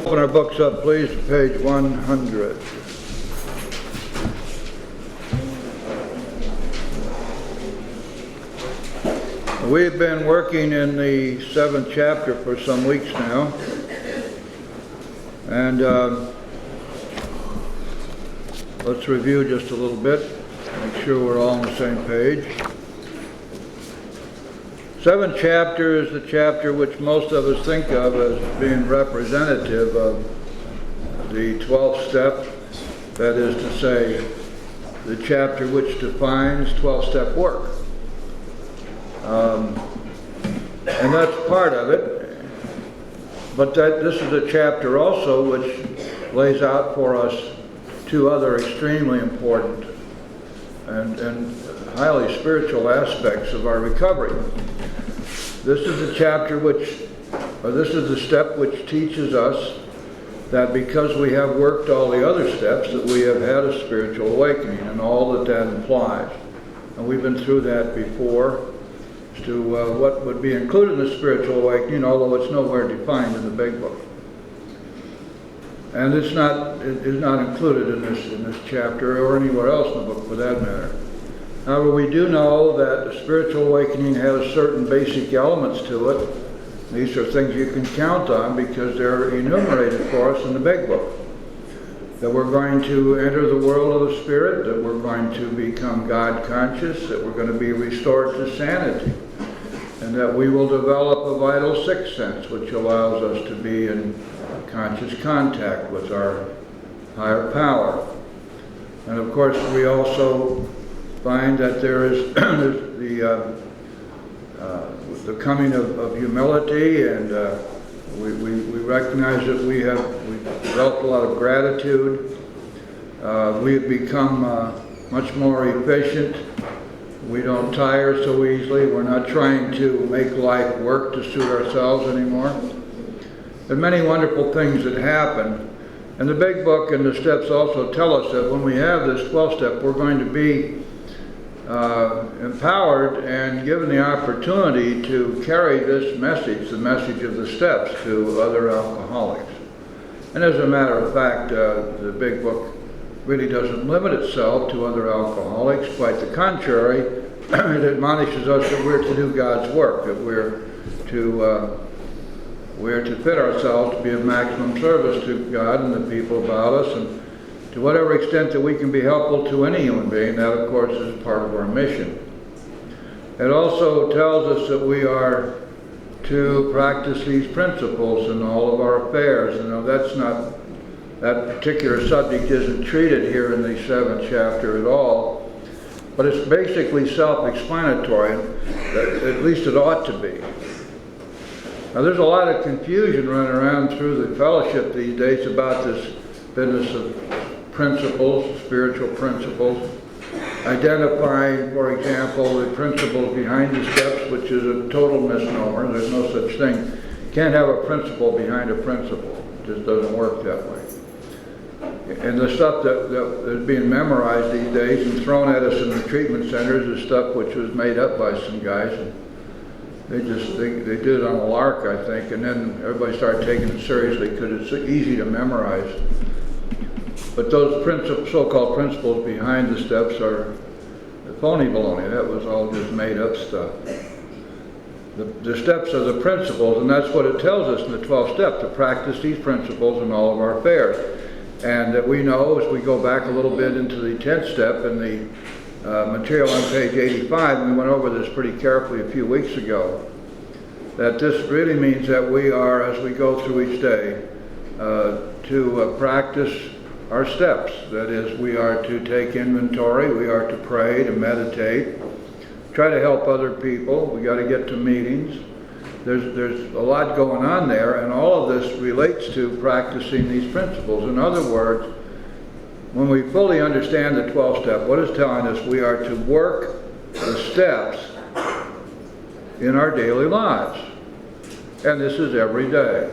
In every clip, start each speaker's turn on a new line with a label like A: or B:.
A: Open our books up, please, to page 100. We've been working in the 7th chapter for some weeks now, and let's review just a little bit, make sure we're all on the same page. 7th chapter is the chapter which most of us think of as being representative of the 12th step, that is to say, the chapter which defines 12-step work. And that's part of it, but this is a chapter also which lays out for us two other extremely important and highly spiritual aspects of our recovery. This is the chapter this is the step which teaches us that because we have worked all the other steps, that we have had a spiritual awakening and all that that implies. And we've been through that before as to what would be included in the spiritual awakening, although it's nowhere defined in the Big Book. And it is not included in this chapter or anywhere else in the book for that matter. However, we do know that the spiritual awakening has certain basic elements to it. These are things you can count on because they're enumerated for us in the Big Book. That we're going to enter the world of the Spirit, that we're going to become God conscious, that we're going to be restored to sanity, and that we will develop a vital sixth sense which allows us to be in conscious contact with our higher power. And of course we also find that there is the coming of humility, and we recognize that we've developed a lot of gratitude. We've become much more efficient. We don't tire so easily. We're not trying to make life work to suit ourselves anymore. There are many wonderful things that happen. And the Big Book and the steps also tell us that when we have this 12th step, we're going to be empowered and given the opportunity to carry this message, the message of the steps, to other alcoholics. And as a matter of fact, the Big Book really doesn't limit itself to other alcoholics. Quite the contrary, it admonishes us that we're to do God's work, that we're to fit ourselves to be of maximum service to God and the people about us, and to whatever extent that we can be helpful to any human being. That, of course, is part of our mission. It also tells us that we are to practice these principles in all of our affairs. That particular subject isn't treated here in the 7th chapter at all, but it's basically self-explanatory, at least it ought to be. Now, there's a lot of confusion running around through the fellowship these days about this business of principles, spiritual principles, identifying, for example, the principles behind the steps, which is a total misnomer. There's no such thing. You can't have a principle behind a principle. It just doesn't work that way. And the stuff that is being memorized these days and thrown at us in the treatment centers is stuff which was made up by some guys. And they did it on a lark, I think, and then everybody started taking it seriously because it's so easy to memorize. But those so-called principles behind the steps are phony baloney. That was all just made up stuff. The steps are the principles, and that's what it tells us in the 12th step, to practice these principles in all of our affairs. And that we know, as we go back a little bit into the 10th step in the material on page 85, we went over this pretty carefully a few weeks ago, that this really means that we are, as we go through each day, to practice our steps. That is, we are to take inventory, we are to pray, to meditate, try to help other people, we got to get to meetings. There's a lot going on there, and all of this relates to practicing these principles. In other words, when we fully understand the 12th step, what it's telling us, we are to work the steps in our daily lives. And this is every day.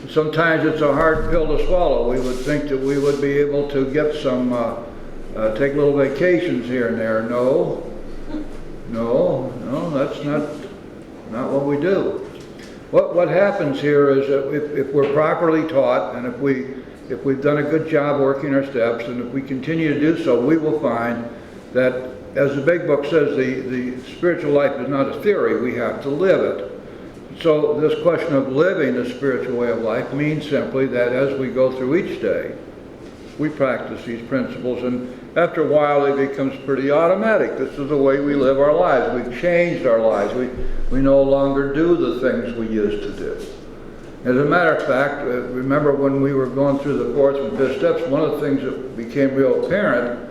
A: Sometimes it's a hard pill to swallow. We would think that we would be able to get some, take little vacations here and there. No, that's not what we do. What happens here is that if we're properly taught, and if we've done a good job working our steps, and if we continue to do so, we will find that, as the Big Book says, the spiritual life is not a theory, we have to live it. So this question of living the spiritual way of life means simply that as we go through each day, we practice these principles, and after a while it becomes pretty automatic. This is the way we live our lives. We've changed our lives. We no longer do the things we used to do. As a matter of fact, remember when we were going through the fourth and fifth steps, one of the things that became real apparent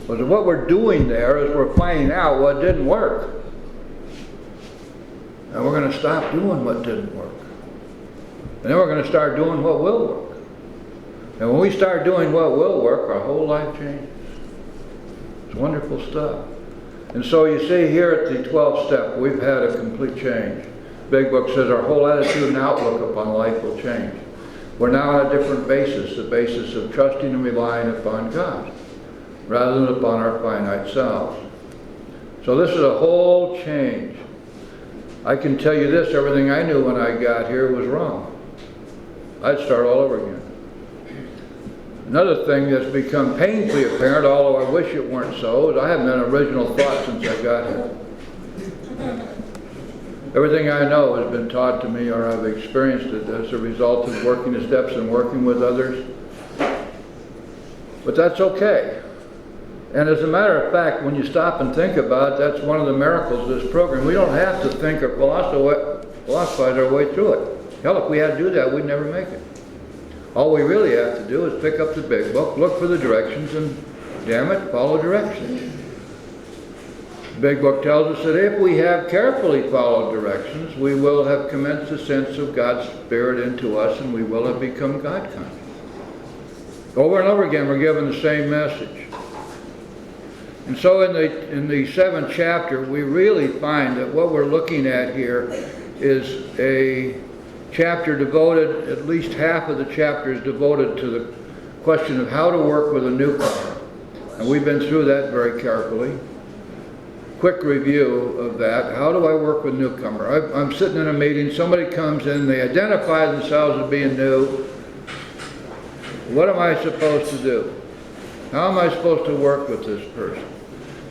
A: was that what we're doing there is we're finding out what didn't work. And we're going to stop doing what didn't work. And then we're going to start doing what will work. And when we start doing what will work, our whole life changes. It's wonderful stuff. And so you see here at the 12th step, we've had a complete change. Big Book says our whole attitude and outlook upon life will change. We're now on a different basis, the basis of trusting and relying upon God, rather than upon our finite selves. So this is a whole change. I can tell you this, everything I knew when I got here was wrong. I'd start all over again. Another thing that's become painfully apparent, although I wish it weren't so, is I haven't had an original thought since I got here. Everything I know has been taught to me, or I've experienced it as a result of working the steps and working with others. But that's okay. And as a matter of fact, when you stop and think about it, that's one of the miracles of this program. We don't have to think or philosophize our way through it. Hell, if we had to do that, we'd never make it. All we really have to do is pick up the Big Book, look for the directions, and damn it, follow directions. The Big Book tells us that if we have carefully followed directions, we will have commenced a sense of God's Spirit into us, and we will have become God conscious. Over and over again, we're given the same message. And so in the 7th chapter, we really find that what we're looking at here is a chapter devoted, at least half of the chapter is devoted to the question of how to work with a newcomer. And we've been through that very carefully. Quick review of that. How do I work with a newcomer? I'm sitting in a meeting, somebody comes in, they identify themselves as being new. What am I supposed to do? How am I supposed to work with this person?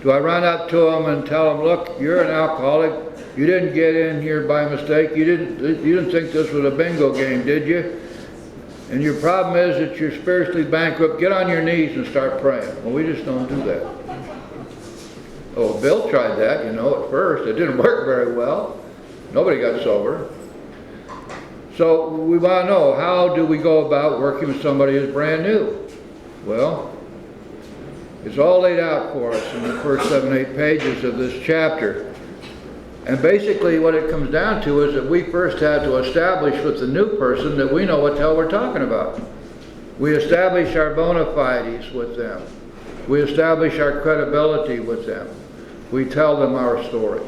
A: Do I run up to them and tell them, look, you're an alcoholic. You didn't get in here by mistake. You didn't think this was a bingo game, did you? And your problem is that you're spiritually bankrupt. Get on your knees and start praying. Well, we just don't do that. Oh, Bill tried that, at first. It didn't work very well. Nobody got sober. So we want to know, how do we go about working with somebody who's brand new? Well, it's all laid out for us in the first 7-8 pages of this chapter. And basically what it comes down to is that we first had to establish with the new person that we know what the hell we're talking about. We establish our bona fides with them. We establish our credibility with them. We tell them our story.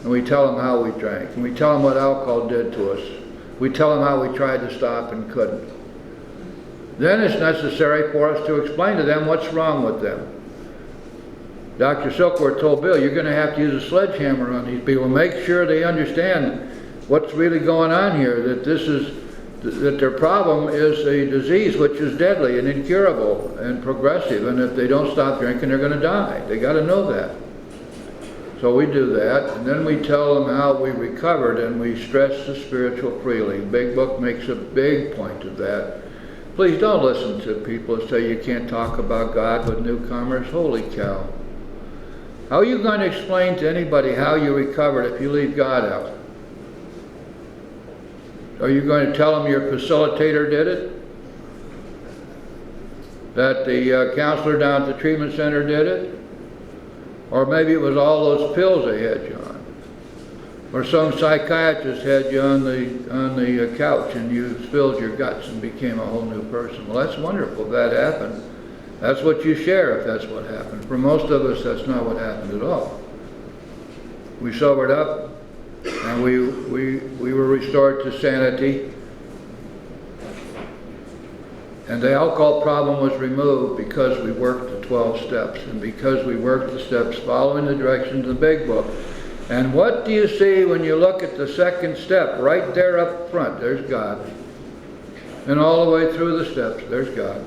A: And we tell them how we drank. And we tell them what alcohol did to us. We tell them how we tried to stop and couldn't. Then it's necessary for us to explain to them what's wrong with them. Dr. Silkworth told Bill, you're going to have to use a sledgehammer on these people. Make sure they understand what's really going on here, that their problem is a disease which is deadly and incurable and progressive, and if they don't stop drinking, they're going to die. They got to know that. So we do that, and then we tell them how we recovered, and we stress the spiritual freely. Big Book makes a big point of that. Please don't listen to people who say you can't talk about God with newcomers. Holy cow. How are you going to explain to anybody how you recovered if you leave God out? Are you going to tell them your facilitator did it? That the counselor down at the treatment center did it? Or maybe it was all those pills they had you on. Or some psychiatrist had you on the couch and you spilled your guts and became a whole new person. Well, that's wonderful if that happened. That's what you share if that's what happened. For most of us, that's not what happened at all. We sobered up and we were restored to sanity. And the alcohol problem was removed because we worked the 12 steps, and because we worked the steps following the directions of the Big Book. And what do you see when you look at the second step? Right there up front, there's God. And all the way through the steps, there's God.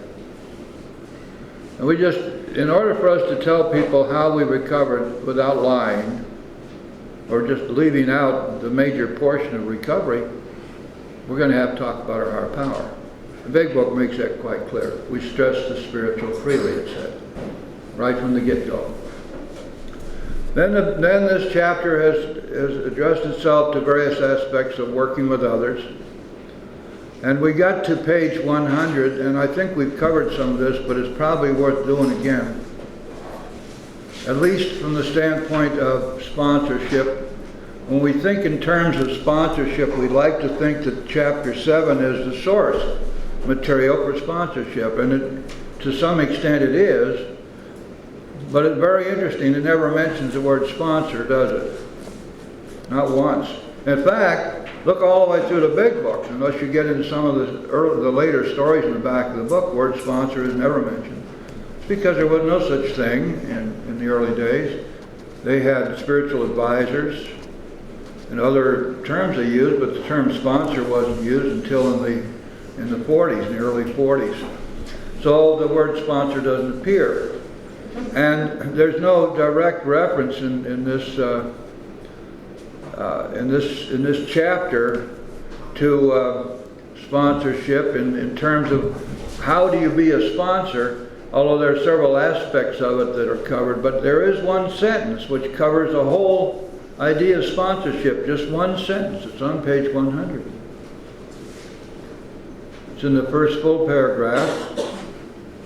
A: And we just, in order for us to tell people how we recovered without lying, or just leaving out the major portion of recovery, we're going to have to talk about our higher power. The Big Book makes that quite clear. We stress the spiritual freely, it said, right from the get-go. Then this chapter has addressed itself to various aspects of working with others. And we got to page 100, and I think we've covered some of this, but it's probably worth doing again. At least from the standpoint of sponsorship. When we think in terms of sponsorship, we like to think that chapter 7 is the source material for sponsorship, and to some extent it is. But it's very interesting, it never mentions the word sponsor, does it? Not once. In fact, look all the way through the Big Book, unless you get into some of the later stories in the back of the book, word sponsor is never mentioned. It's because there was no such thing in the early days. They had spiritual advisors and other terms they used, but the term sponsor wasn't used until in the 40s, in the early 40s. So the word sponsor doesn't appear. And there's no direct reference in this chapter to sponsorship in terms of how do you be a sponsor, although there are several aspects of it that are covered. But there is one sentence which covers the whole idea of sponsorship, just one sentence. It's on page 100. It's in the first full paragraph,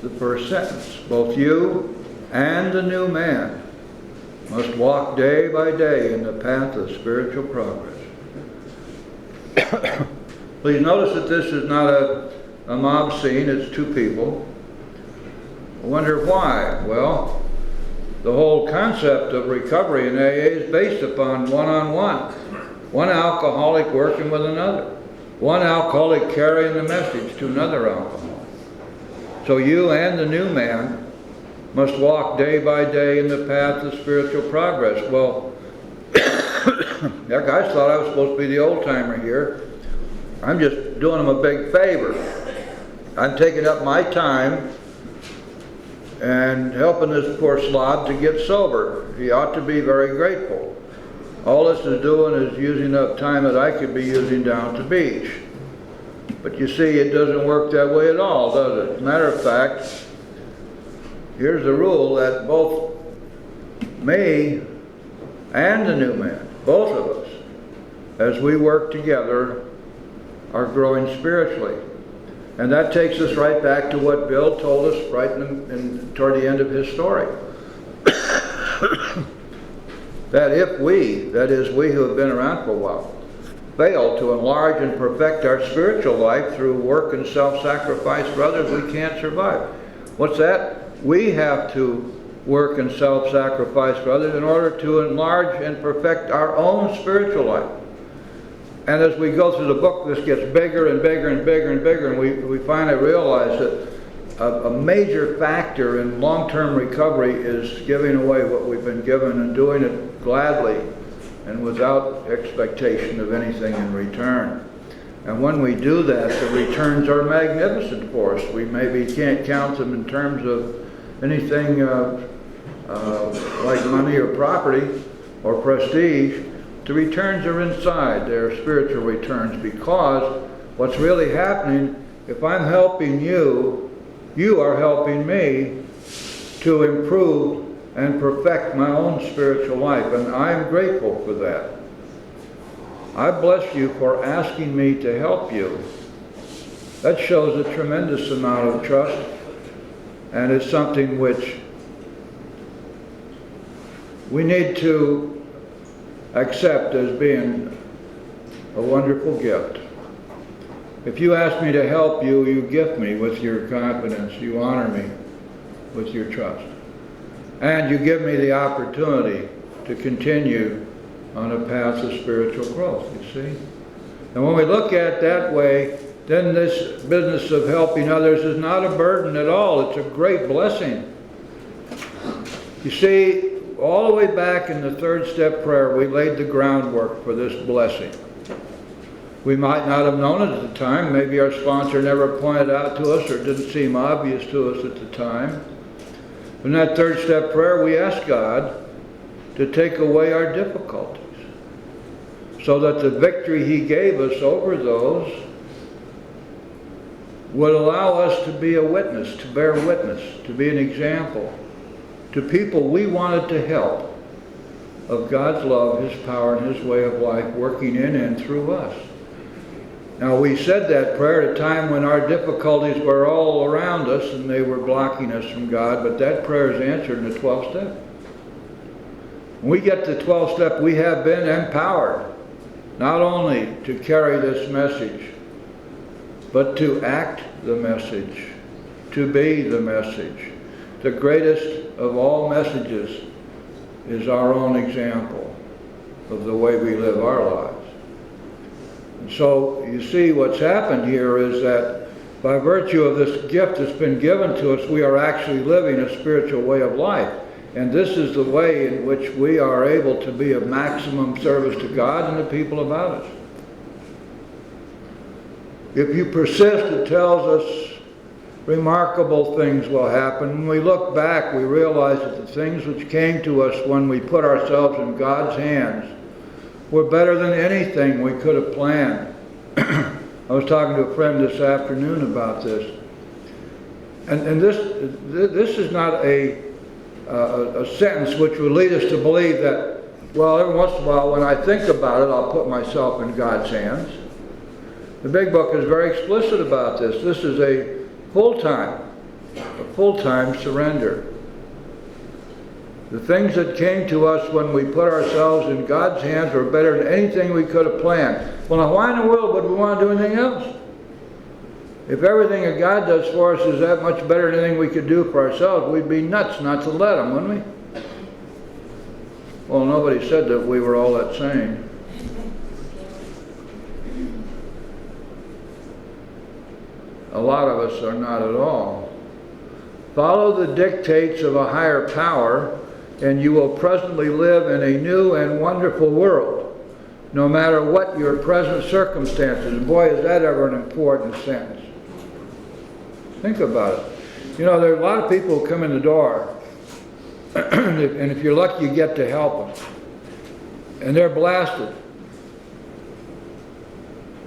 A: the first sentence. Both you and the new man must walk day by day in the path of spiritual progress. Please notice that this is not a mob scene, it's two people. I wonder why? Well, the whole concept of recovery in AA is based upon one-on-one. One alcoholic working with another. One alcoholic carrying the message to another alcoholic. So you and the new man must walk day by day in the path of spiritual progress. Well, that guy thought I was supposed to be the old-timer here. I'm just doing him a big favor. I'm taking up my time and helping this poor slob to get sober. He ought to be very grateful. All this is doing is using up time that I could be using down at the beach. But you see, it doesn't work that way at all, does it? As a matter of fact, here's the rule that both me and the new man, both of us, as we work together, are growing spiritually. And that takes us right back to what Bill told us right toward the end of his story. That if we, that is we who have been around for a while, fail to enlarge and perfect our spiritual life through work and self-sacrifice for others, we can't survive. What's that? We have to work and self-sacrifice for others in order to enlarge and perfect our own spiritual life. And as we go through the book, this gets bigger and bigger and bigger and bigger, and we finally realize that a major factor in long-term recovery is giving away what we've been given and doing it gladly and without expectation of anything in return. And when we do that, the returns are magnificent for us. We maybe can't count them in terms of anything like money or property or prestige. The returns are inside. They're spiritual returns, because what's really happening, if I'm helping you, you are helping me to improve and perfect my own spiritual life, and I am grateful for that. I bless you for asking me to help you. That shows a tremendous amount of trust, and it's something which we need to accept as being a wonderful gift. If you ask me to help you, you gift me with your confidence, you honor me with your trust, and you give me the opportunity to continue on a path of spiritual growth, you see. And when we look at it that way, then this business of helping others is not a burden at all. It's a great blessing. You see, all the way back in the third step prayer, we laid the groundwork for this blessing. We might not have known it at the time. Maybe our sponsor never pointed out to us or it didn't seem obvious to us at the time. In that third step prayer, we asked God to take away our difficulties so that the victory He gave us over those would allow us to be a witness, to bear witness, to be an example to people we wanted to help of God's love, His power, and His way of life working in and through us. Now, we said that prayer at a time when our difficulties were all around us and they were blocking us from God, but that prayer is answered in the 12th step. When we get to the 12th step, we have been empowered not only to carry this message, but to act the message, to be the message. The greatest of all messages is our own example of the way we live our lives. And so you see what's happened here is that by virtue of this gift that's been given to us, we are actually living a spiritual way of life. And this is the way in which we are able to be of maximum service to God and the people about us. If you persist, it tells us remarkable things will happen. When we look back, we realize that the things which came to us when we put ourselves in God's hands were better than anything we could have planned. I was talking to a friend this afternoon about this. And this is not a sentence which would lead us to believe that, well, every once in a while when I think about it, I'll put myself in God's hands. The Big Book is very explicit about this. This is a full-time surrender. The things that came to us when we put ourselves in God's hands were better than anything we could have planned. Well, now why in the world would we want to do anything else? If everything that God does for us is that much better than anything we could do for ourselves, we'd be nuts not to let Him, wouldn't we? Well, nobody said that we were all that sane. A lot of us are not at all. Follow the dictates of a higher power, and you will presently live in a new and wonderful world, no matter what your present circumstances. And boy, is that ever an important sentence. Think about it. You know, there are a lot of people who come in the door, and if you're lucky, you get to help them. And they're blasted.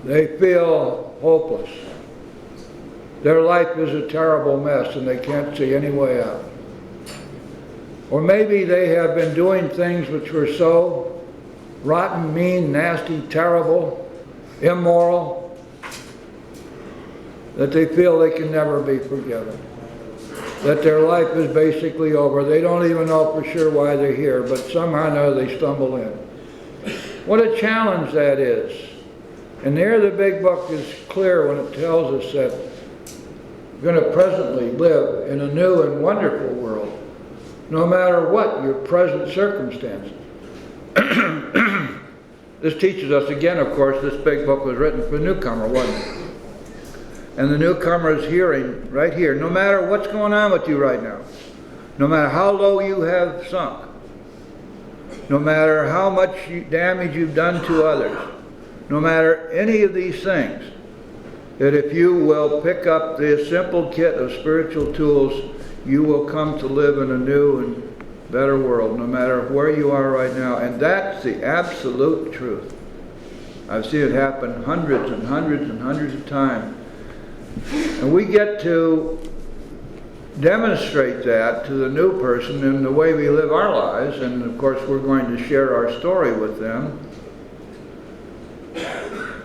A: They feel hopeless. Their life is a terrible mess and they can't see any way out. Or maybe they have been doing things which were so rotten, mean, nasty, terrible, immoral, that they feel they can never be forgiven. That their life is basically over. They don't even know for sure why they're here, but somehow or another they stumble in. What a challenge that is. And there the Big Book is clear when it tells us that we're going to presently live in a new and wonderful world, no matter what your present circumstances. This teaches us again, of course, this Big Book was written for the newcomer, wasn't it? And the newcomer is hearing right here, no matter what's going on with you right now, no matter how low you have sunk, no matter how much damage you've done to others, no matter any of these things, that if you will pick up this simple kit of spiritual tools, you will come to live in a new and better world, no matter where you are right now. And that's the absolute truth. I've seen it happen hundreds and hundreds and hundreds of times. And we get to demonstrate that to the new person in the way we live our lives. And of course, we're going to share our story with them.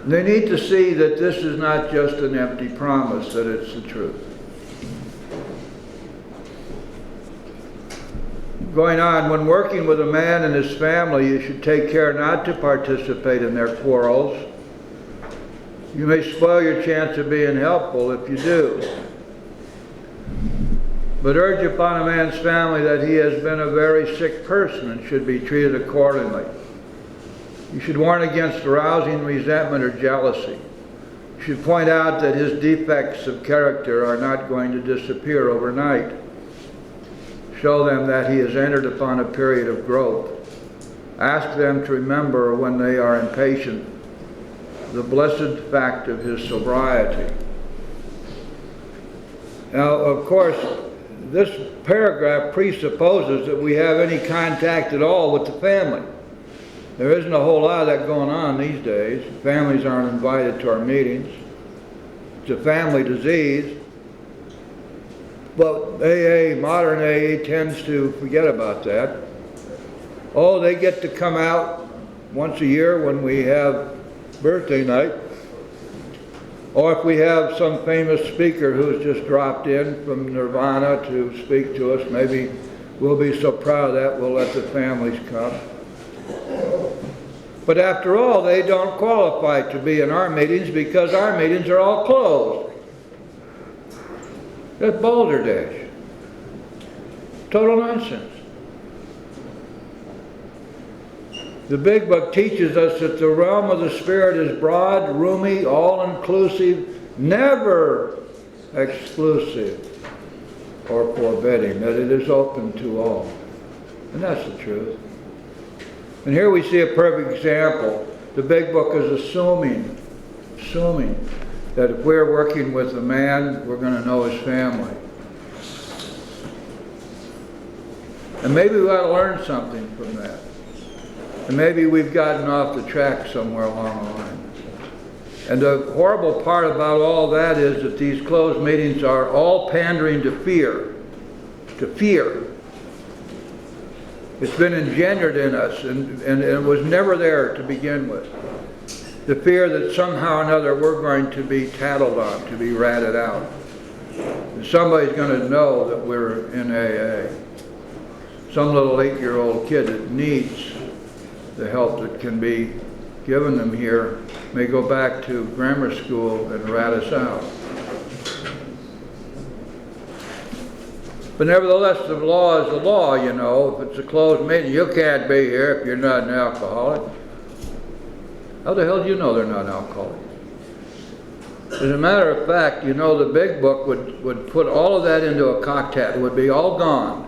A: They need to see that this is not just an empty promise, that it's the truth. Going on, when working with a man and his family, you should take care not to participate in their quarrels. You may spoil your chance of being helpful if you do. But urge upon a man's family that he has been a very sick person and should be treated accordingly. You should warn against arousing resentment or jealousy. You should point out that his defects of character are not going to disappear overnight. You show them that he has entered upon a period of growth. Ask them to remember when they are impatient the blessed fact of his sobriety. Now, of course, this paragraph presupposes that we have any contact at all with the family. There isn't a whole lot of that going on these days. Families aren't invited to our meetings. It's a family disease. But AA, modern AA, tends to forget about that. Oh, they get to come out once a year when we have birthday night. Or if we have some famous speaker who's just dropped in from Nirvana to speak to us, maybe we'll be so proud of that we'll let the families come. But after all, they don't qualify to be in our meetings because our meetings are all closed. That's balderdash. Total nonsense. The Big Book teaches us that the realm of the Spirit is broad, roomy, all-inclusive, never exclusive or forbidding, that it is open to all. And that's the truth. And here we see a perfect example. The Big Book is assuming that if we're working with a man, we're going to know his family. And maybe we ought to learn something from that. And maybe we've gotten off the track somewhere along the line. And the horrible part about all that is that these closed meetings are all pandering to fear. To fear. It's been engendered in us, and it was never there to begin with. The fear that somehow or another we're going to be tattled on, to be ratted out. And somebody's going to know that we're in AA. Some little 8-year-old kid that needs the help that can be given them here may go back to grammar school and rat us out. But nevertheless, the law is the law, you know. If it's a closed meeting, you can't be here if you're not an alcoholic. How the hell do you know they're not alcoholics? As a matter of fact, you know, the Big Book would put all of that into a cocktail. It would be all gone.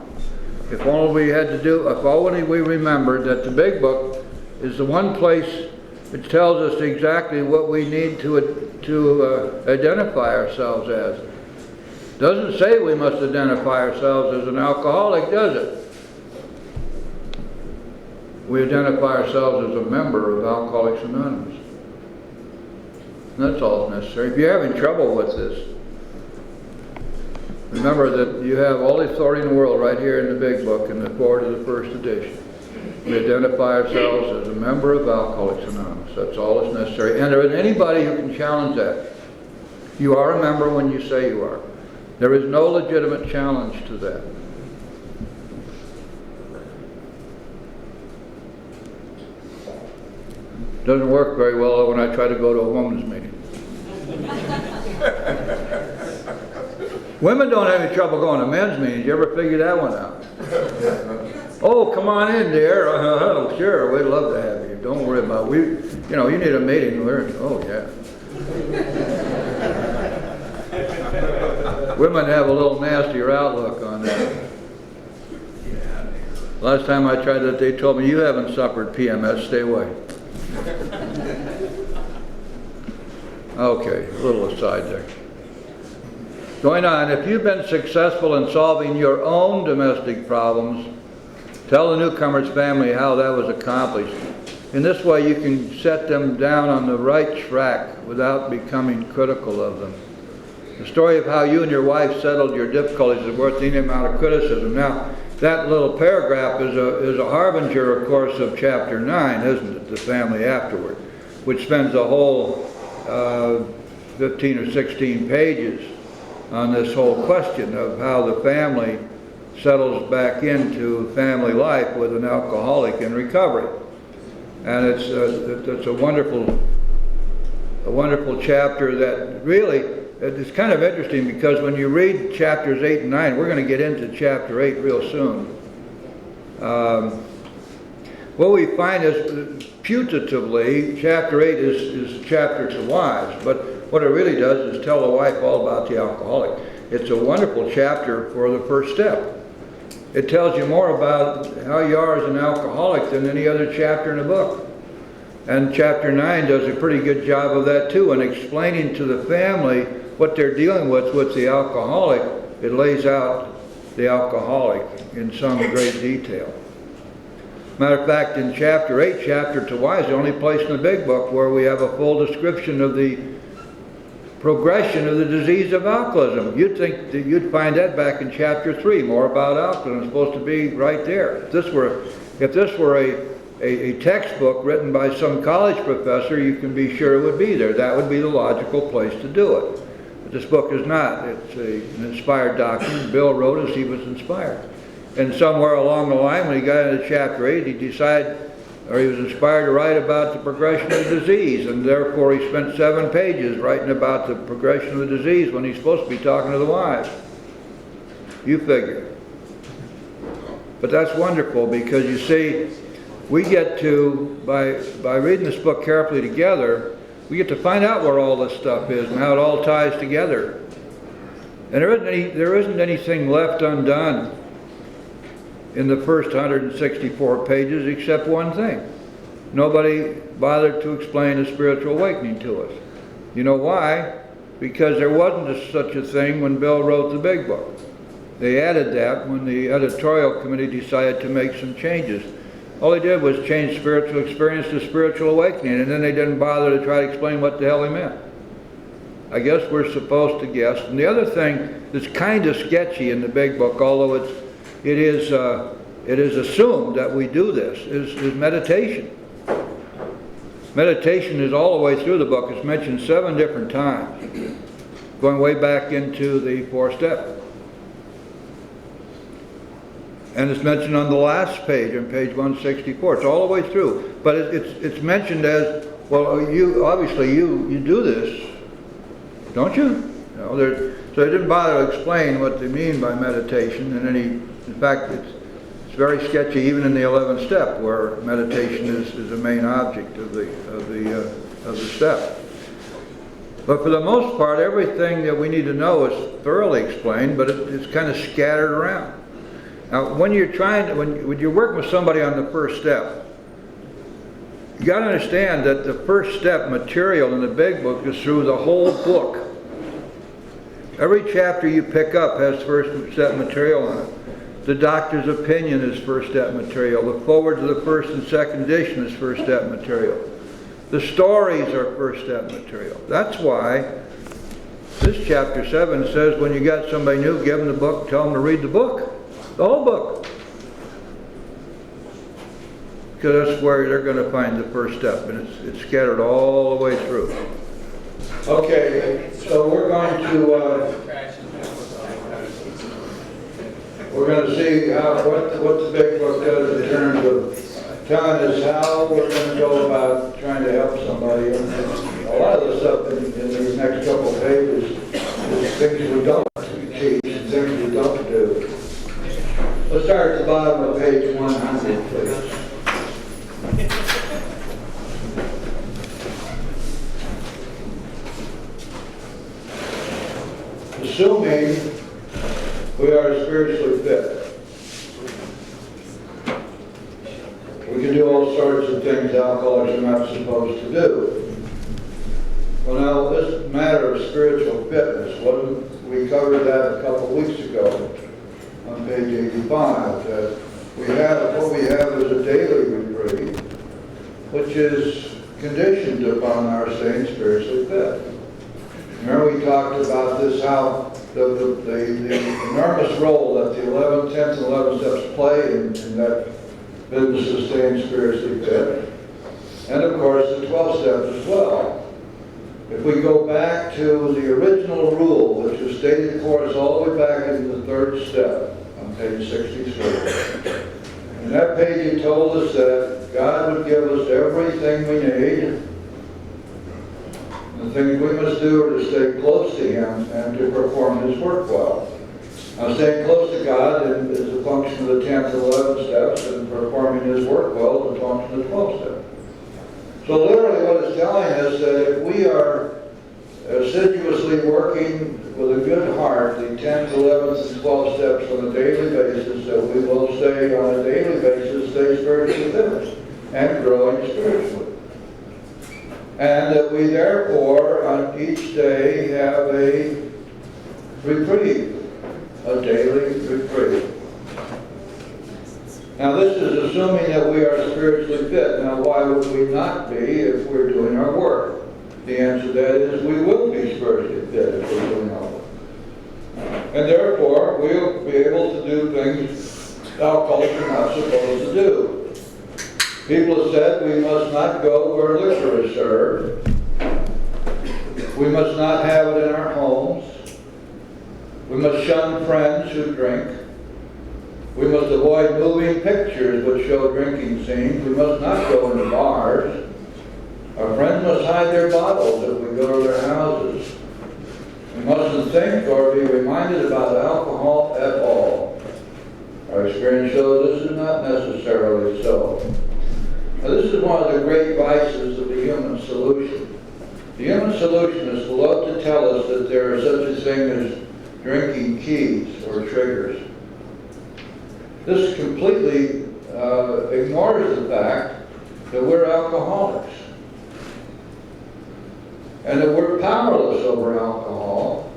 A: If only we had to do, if only we remembered that the Big Book is the one place that tells us exactly what we need to identify ourselves as. It doesn't say we must identify ourselves as an alcoholic, does it? We identify ourselves as a member of Alcoholics Anonymous. And that's all necessary. If you're having trouble with this, remember that you have all the authority in the world right here in the Big Book in the forward of the first edition. We identify ourselves as a member of Alcoholics Anonymous. That's all that's necessary. And there isn't anybody who can challenge that. You are a member when you say you are. There is no legitimate challenge to that. Doesn't work very well when I try to go to a women's meeting. Women don't have any trouble going to men's meetings. You ever figure that one out? Oh, come on in, dear. Oh, sure, we'd love to have you. Don't worry about it. You need a meeting. Oh, yeah. Women have a little nastier outlook on that. Last time I tried that, they told me, you haven't suffered PMS, stay away. Okay, a little aside there. Going on, if you've been successful in solving your own domestic problems, tell the newcomer's family how that was accomplished. In this way, you can set them down on the right track without becoming critical of them. The story of how you and your wife settled your difficulties is worth any amount of criticism. Now, that little paragraph is a harbinger, of course, of chapter 9, isn't it? The family afterward, which spends a whole 15 or 16 pages on this whole question of how the family settles back into family life with an alcoholic in recovery. And it's a wonderful chapter that really, it's kind of interesting because when you read chapters 8 and 9, we're going to get into chapter 8 real soon. What we find is, putatively, chapter 8 is a chapter to wives, but what it really does is tell the wife all about the alcoholic. It's a wonderful chapter for the first step. It tells you more about how you are as an alcoholic than any other chapter in the book. And chapter 9 does a pretty good job of that too, in explaining to the family what they're dealing with the alcoholic. It lays out the alcoholic in some great detail. Matter of fact, in chapter 8, chapter 2 is the only place in the Big Book where we have a full description of the progression of the disease of alcoholism. You'd think that you'd find that back in chapter 3, more about alcoholism. It's supposed to be right there. If this were a textbook written by some college professor, you can be sure it would be there. That would be the logical place to do it. But this book is not. It's an inspired document. Bill wrote as he was inspired. And somewhere along the line, when he got into chapter 8, he decided, or he was inspired to write about the progression of the disease, and therefore he spent 7 pages writing about the progression of the disease when he's supposed to be talking to the wives. You figure. But that's wonderful, because you see, we get to, by reading this book carefully together, we get to find out where all this stuff is and how it all ties together. And there isn't anything left undone in the first 164 pages except one thing. Nobody bothered to explain the spiritual awakening to us. You know why? Because there wasn't such a thing when Bill wrote the Big Book. They added that when the editorial committee decided to make some changes. All they did was change spiritual experience to spiritual awakening, and then they didn't bother to try to explain what the hell he meant. I guess we're supposed to guess. And the other thing that's kind of sketchy in the Big Book, although it is assumed that we do this, is meditation. Meditation is all the way through the book. It's mentioned 7 different times, going way back into the 4-step. And it's mentioned on the last page, on page 164. It's all the way through. But it's mentioned as, well, obviously you do this, don't you? So they didn't bother to explain what they mean by meditation. In fact, it's very sketchy even in the 11th step, where meditation is the main object of the step. But for the most part, everything that we need to know is thoroughly explained, but it's kind of scattered around. Now, when you're working with somebody on the first step, you got to understand that the first step material in the Big Book is through the whole book. Every chapter you pick up has first step material on it. The doctor's opinion is first step material. The forward to the first and second edition is first step material. The stories are first step material. That's why this chapter 7 says when you got somebody new, give them the book, tell them to read the book. The whole book. Because that's where they're going to find the first step, and it's scattered all the way through. Okay, so we're going to see what the Big Book does in terms of telling us how we're going to go about trying to help somebody. And a lot of the stuff in these next couple of pages is things we don't teach and things we don't do. Let's start at the bottom of page 100, please. Assuming we are spiritually fit, we can do all sorts of things alcoholics are not supposed to do. Well, now, this matter of spiritual fitness, we covered that a couple of weeks ago on page 85, that what we have is a daily retreat, which is conditioned upon our staying spiritually fit. Remember we talked about this, how the enormous role that the 11th, 10th, and 11th steps play in that business of staying spiritually fit. And of course the 12 steps as well. If we go back to the original rule, which was stated for us all the way back into the 3rd step, on page 63. And that page he told us that God would give us everything we need. The things we must do are to stay close to Him and to perform His work well. Now, staying close to God is a function of the 10th and 11th steps, and performing His work well is a function of the 12th step. So literally what it's telling us that if we are assiduously working with a good heart the 10th, 11th, and 12th steps on a daily basis, that we growing spiritually. And that we therefore on each day have a reprieve, a daily reprieve. Now this is assuming that we are spiritually fit. Now why would we not be if we're doing our work? The answer to that is we will be spiritually fit if we're doing our work. And therefore we'll be able to do things our culture is not supposed to do. People have said we must not go where liquor is served. We must not have it in our homes. We must shun friends who drink. We must avoid moving pictures which show drinking scenes. We must not go into bars. Our friends must hide their bottles if we go to their houses. We mustn't think or be reminded about alcohol at all. Our experience shows this is not necessarily so. Now, this is one of the great vices of the human solution. The human solutionists love to tell us that there is such a thing as drinking keys or triggers. This completely ignores the fact that we're alcoholics and that we're powerless over alcohol,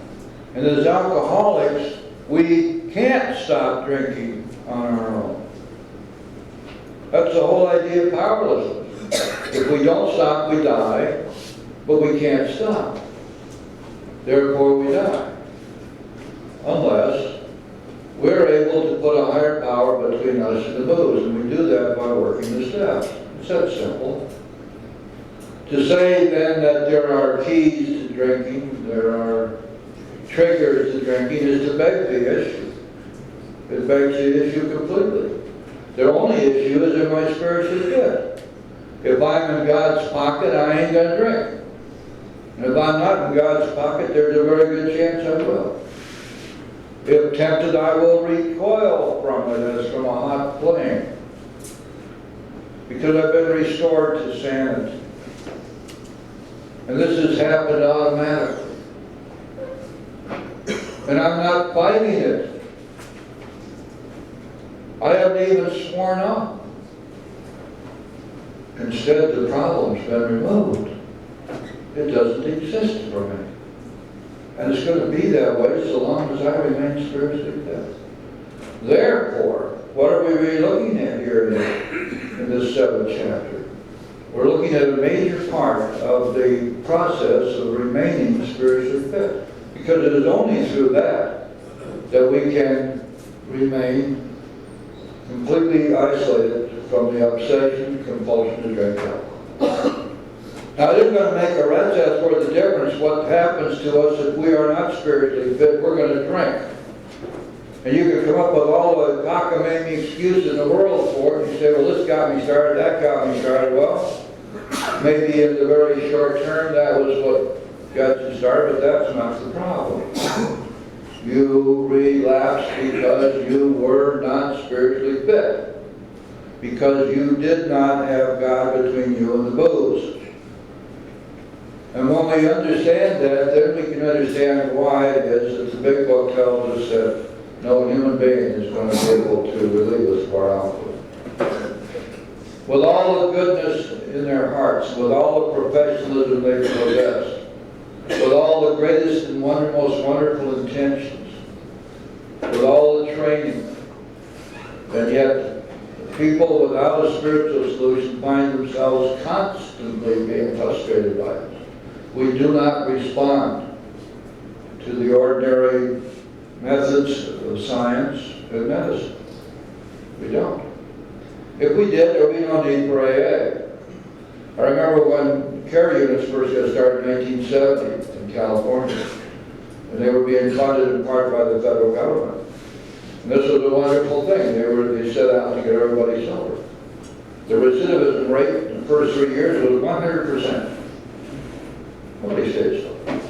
A: and as alcoholics we can't stop drinking on our own. That's the whole idea of powerlessness. If we don't stop, we die, but we can't stop. Therefore we die. Unless we're able to put a higher power between us and the booze, and we do that by working the steps. It's that simple. To say then that there are keys to drinking, there are triggers to drinking, is to beg the issue. It begs the issue completely. The only issue is am I spiritually fit? If I'm in God's pocket, I ain't going to drink. And if I'm not in God's pocket, there's a very good chance I will. If tempted, I will recoil from it as from a hot flame, because I've been restored to sanity. And this has happened automatically. And I'm not fighting it. I haven't even sworn off. Instead, the problem's been removed. It doesn't exist for me. And it's going to be that way so long as I remain spiritually fit. Therefore, what are we really looking at here in this 7th chapter? We're looking at a major part of the process of remaining spiritually fit. Because it is only through that we can remain completely isolated from the obsession, compulsion to drink alcohol. Now, it is going to make a red test for the difference what happens to us if we are not spiritually fit. We're going to drink. And you can come up with all the cockamamie excuses in the world for it. And you say, well, this got me started, that got me started. Well, maybe in the very short term that was what got you started, but that's not the problem. You relapsed because you were not spiritually fit. Because you did not have God between you and the booze. And when we understand that, then we can understand why it is that the Big Book tells us that no human being is going to be able to relieve us of our alcohol. With all the goodness in their hearts, with all the professionalism they possess, with all the greatest and most wonderful intentions, with all the training, and yet people without a spiritual solution find themselves constantly being frustrated by it. We do not respond to the ordinary methods of science and medicine. We don't. If we did, there would be no need for AA. I remember when care units first got started in 1970 in California, and they were being funded in part by the federal government. And this was a wonderful thing. They set out to get everybody sober. The recidivism rate in the first 3 years was 100%. Nobody stayed sober.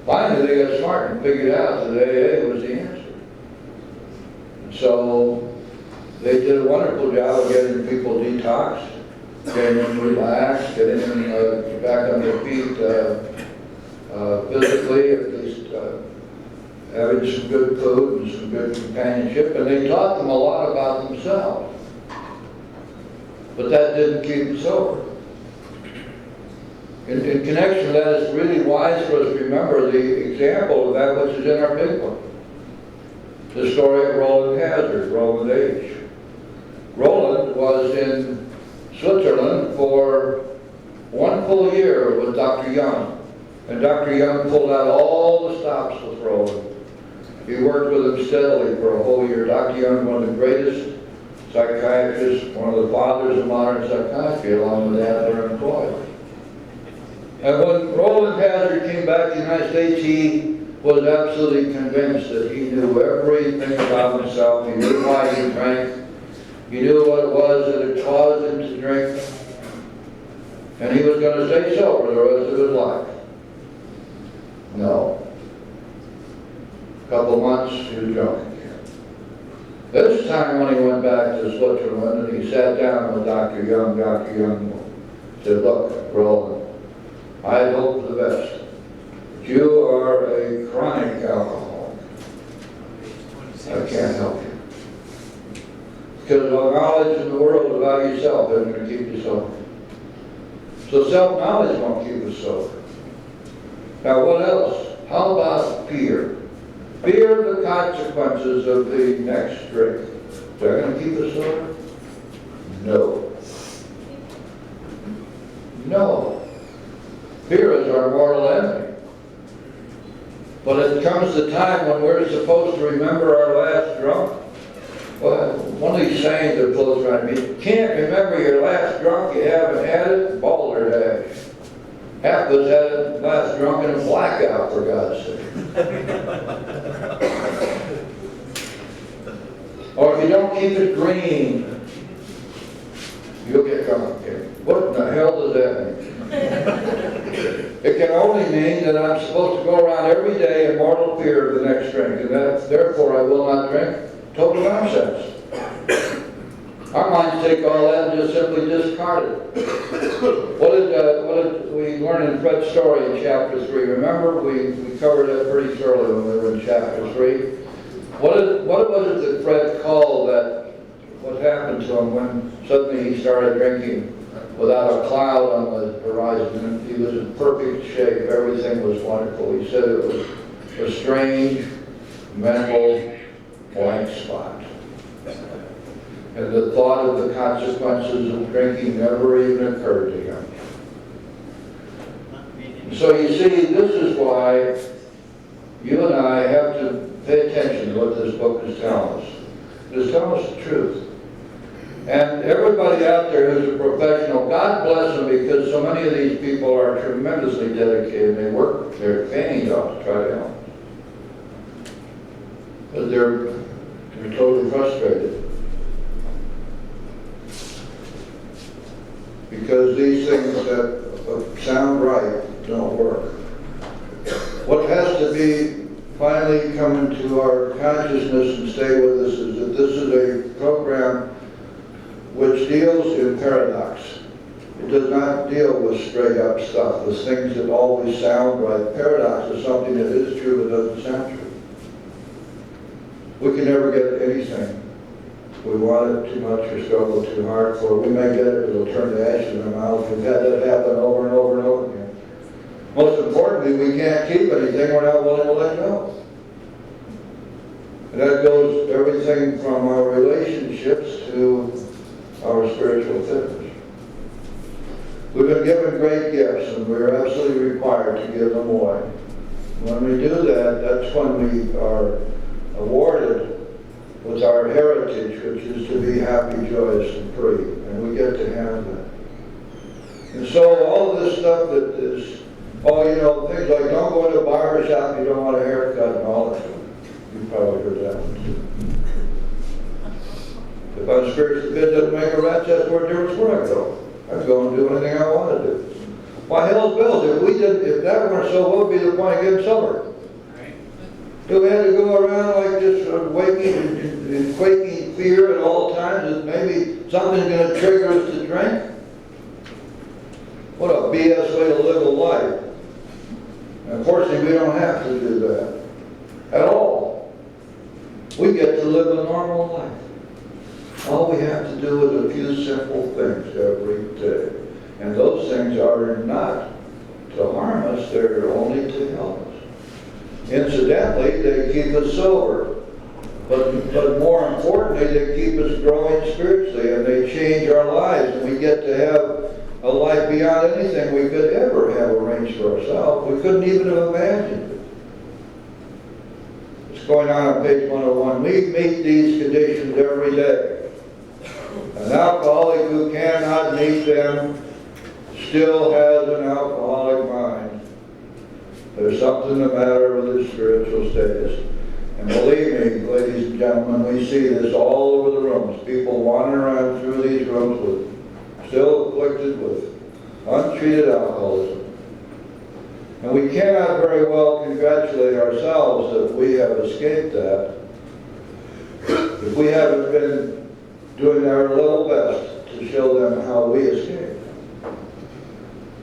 A: Finally, they got smart and figured out that AA was the answer. And so they did a wonderful job of getting people detoxed, getting them relaxed, getting them back on their feet physically, at least having some good food and some good companionship, and they taught them a lot about themselves. but that didn't keep him sober. In connection to that, it's really wise for us to remember the example of that which is in our big book. The story of Roland Hazard, Roland H. Roland was in Switzerland for 1 full year with Dr. Young. And Dr. Young pulled out all the stops with Roland. He worked with him steadily for a whole year. Dr. Young, one of the greatest psychiatrists, one of the fathers of modern psychiatry, along with Adler and Freud. And when Roland Hazard came back to the United States, he was absolutely convinced that he knew everything about himself. He knew why he drank. He knew what it was that had caused him to drink. And he was going to stay sober the rest of his life. No. A couple months, he was drunk again. This time when he went back to Switzerland and he sat down with Dr. Young said, "Look, Roland, I hope the best. You are a chronic alcoholic. I can't help you. Because the knowledge in the world about yourself isn't going to keep you sober. So self-knowledge won't keep us sober. Now what else? How about fear? Fear of the consequences of the next drink. Is that going to keep us sober? No. No. Fear is our mortal enemy. But it comes the time when we're supposed to remember our last drunk. Well, one of these sayings that floats around me, you can't remember your last drunk, you haven't had it, balderdash. Half of us had it last drunk in a blackout, for God's sake. Or if you don't keep it green, you'll get complicated. What in the hell does that mean? It can only mean that I'm supposed to go around every day in mortal fear of the next drink, and that therefore I will not drink. Total nonsense. Our minds take all that and just simply discard it. What did we learn in Fred's story in chapter 3? Remember, we covered that pretty thoroughly when we were in chapter 3. What was it that Fred called that, what happened to him when suddenly he started drinking without a cloud on the horizon? He was in perfect shape. Everything was wonderful. He said it was a strange mental blank spot. And the thought of the consequences of drinking never even occurred to him. So you see, this is why you and I have to pay attention to what this book is telling us. It is telling us the truth. And everybody out there who's a professional, God bless them, because so many of these people are tremendously dedicated. They work their fannies off to try to help. But they're totally frustrated. Because these things that sound right don't work. What has to be finally come into our consciousness and stay with us is that this is a program which deals in paradox. It does not deal with straight up stuff, with things that always sound right. Paradox is something that is true but doesn't sound true. We can never get anything. We want it too much or struggle too hard for it. We may get it, it'll turn to ash in our mouth. We've had that happen over and over and over again. Most importantly, we can't keep anything we're not willing to let go. And that goes everything from our relationships to our spiritual fitness. We've been given great gifts and we're absolutely required to give them away. When we do that, that's when we are awarded with our heritage, which is to be happy, joyous, and free. And we get to have that. And so all of this stuff that is, things like don't go into a barber shop, you don't want a haircut and all that. You probably heard that one too. If I'm spiritually fit, doesn't make a rat's ass more difference where I go. I go and do anything I want to do. Why hell's bells, if that weren't so, what would be the point of getting sober? Do we have to go around like this, waking and quaking fear at all times that maybe something's going to trigger us to drink? What a BS way to live a life. And unfortunately, we don't have to do that at all. We get to live a normal life.
B: All we have to do is a few simple things every day. And those things are not to harm us, they're only to help us. Incidentally, they keep us sober. But more importantly, they keep us growing spiritually, and they change our lives, and we get to have a life beyond anything we could ever have arranged for ourselves. We couldn't even have imagined it. It's going on page 101. We meet these conditions every day. An alcoholic who cannot meet them still has an alcoholic mind. There's something the matter with his spiritual status. And believe me, ladies and gentlemen, we see this all over the rooms. People wandering around through these rooms with, still afflicted with untreated alcoholism. And we cannot very well congratulate ourselves that we have escaped that if we haven't been doing our little best to show them how we escaped.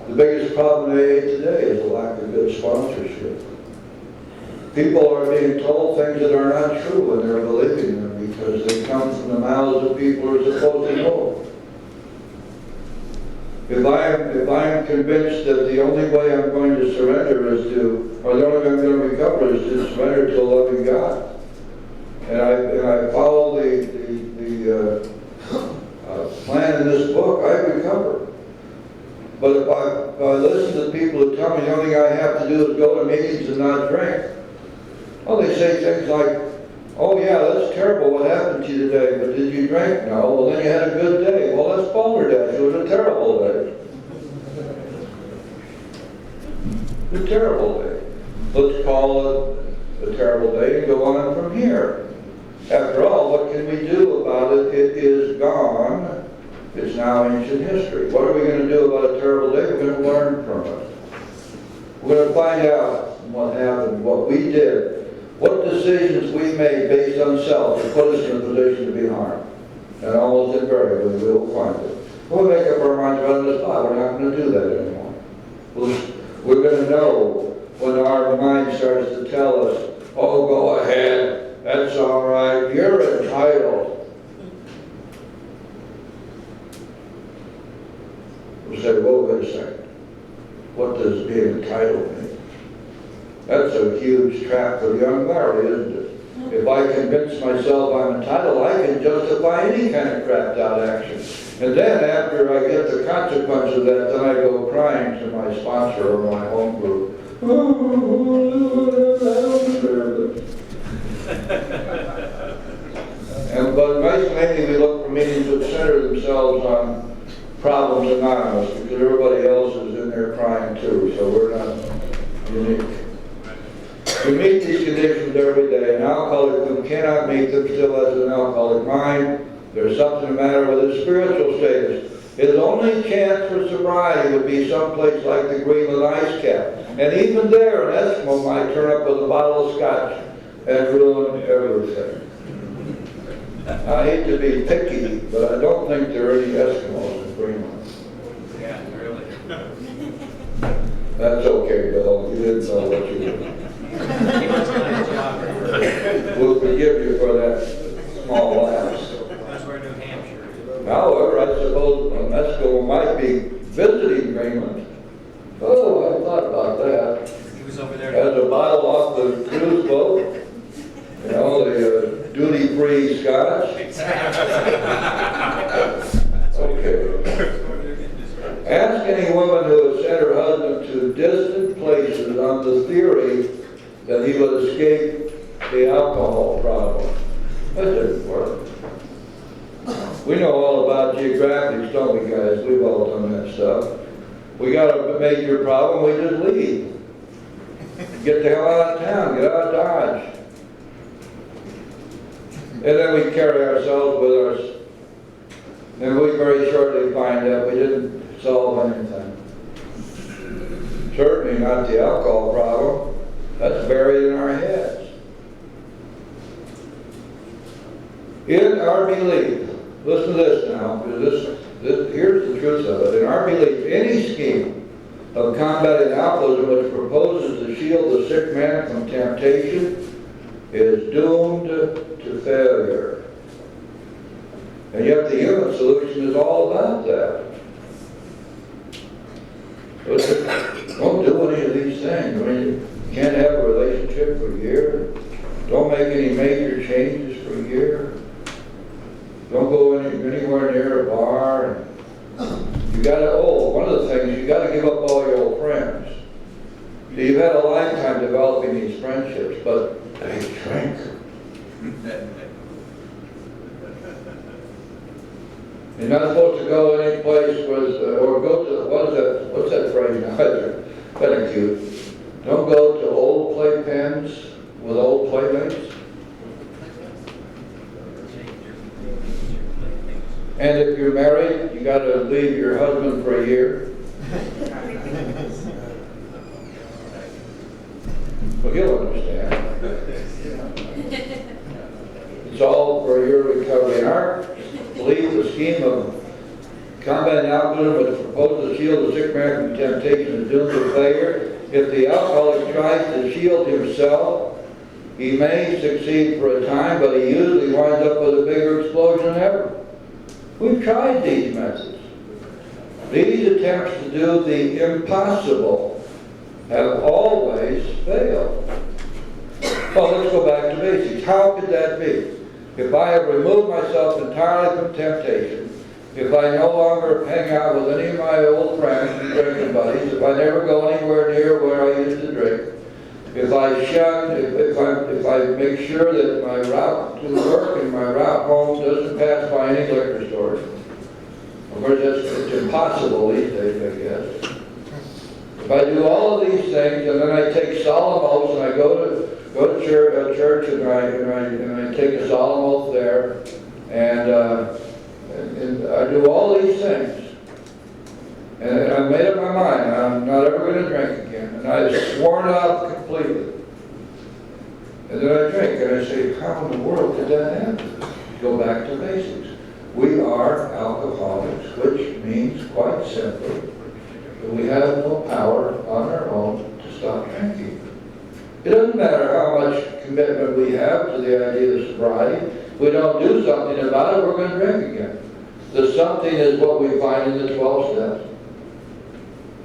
B: The biggest problem in AA today is the lack of good sponsorship. People are being told things that are not true and they're believing them because they come from the mouths of people who are supposed to know. If I am convinced that the only way I'm going to surrender is to, or the only way I'm going to recover is to surrender to a loving God, and I follow the plan in this book, I recover. But if I listen to people who tell me the only thing I have to do is go to meetings and not drink, well, they say things like, oh yeah, that's terrible what happened to you today, but did you drink? No. Well, then you had a good day. Well, that's balderdash. It was a terrible day. A terrible day. Let's call it a terrible day and go on from here. After all, what can we do about it? It is gone. It's now ancient history. What are we going to do about a terrible day? We're going to learn from it. We're going to find out what happened, what we did, what decisions we made based on self to put us in a position to be harmed. And almost invariably we will find it. We'll make up our minds right on the spot. We're not going to do that anymore. We're going to know when our mind starts to tell us, oh, go ahead, that's all right, you're entitled. We'll say, well, wait a second. What does being entitled mean? That's a huge trap for the young Larry, isn't it? If I convince myself I'm entitled, I can justify any kind of crapped out action. And then after I get the consequence of that, then I go crying to my sponsor or my home group. But mainly we look for meetings that center themselves on Problems Anonymous, because everybody else is in there crying too, so we're not unique. We meet these conditions every day. An alcoholic who cannot meet them still has an alcoholic mind. There's something the matter with his spiritual status. His only chance for sobriety would be someplace like the Greenland ice cap. And even there, an Eskimo might turn up with a bottle of scotch and ruin everything. I hate to be picky, but I don't think there are any Eskimos in Greenland.
C: Yeah, really.
B: That's okay, Bill. You didn't know what you were. We'll forgive you for that small lapse.
C: That's where New Hampshire is.
B: However, I suppose an Eskimo might be visiting Greenland. Oh, I thought about that.
C: He was over there.
B: Has a bottle off the cruise boat. You know, the duty-free scotch. Okay. Ask any woman who has sent her husband to distant places on the theory that he would escape the alcohol problem. That didn't work. We know all about geographics, don't we, guys? We've all done that stuff. We got a major problem, we just leave. Get the hell out of town, get out of Dodge. And then we carry ourselves with us. And we very shortly find out we didn't solve anything. Certainly not the alcohol problem. That's buried in our heads. In our belief, listen to this now, because here's the truth of it. In our belief, any scheme of combating alcoholism which proposes to shield the sick man from temptation is doomed to failure. And yet the human solution is all about that. But don't do any of these things. I mean, you can't have a relationship for a year. Don't make any major changes for a year. Don't go anywhere near a bar. You gotta, one of the things, you gotta give up all your old friends. You've had a lifetime developing these friendships, but they drink. You're not supposed to go any place with, or go to, what's that phrase now? Kind of cute. Don't go to old playpens with old playmates. And if you're married, you gotta leave your husband for a year. Well, he'll understand. It's all for your recovery. And our belief, the scheme of combating alcoholism, which proposes to shield the sick man from temptation and doomed to failure. If the alcoholic tries to shield himself, he may succeed for a time, but he usually winds up with a bigger explosion than ever. We've tried these methods. These attempts to do the impossible have always failed. Well, let's go back to basics. How could that be? If I have removed myself entirely from temptation, if I no longer hang out with any of my old friends and drinking buddies, if I never go anywhere near where I used to drink, if I shun, if I make sure that my route to work and my route home doesn't pass by any liquor stores. Of course, it's impossible these days, I guess. If I do all of these things, and then I take solemn oaths, and I go to church, and I take a solemn oath there, and I do all these things. And I've made up my mind, I'm not ever going to drink again. And I've sworn out completely. And then I drink, and I say, how in the world did that happen? Go back to basics. We are alcoholics, which means, quite simply, that we have no power on our own to stop drinking. It doesn't matter how much commitment we have to the idea of sobriety. If we don't do something about it, we're going to drink again. The something is what we find in the 12 steps.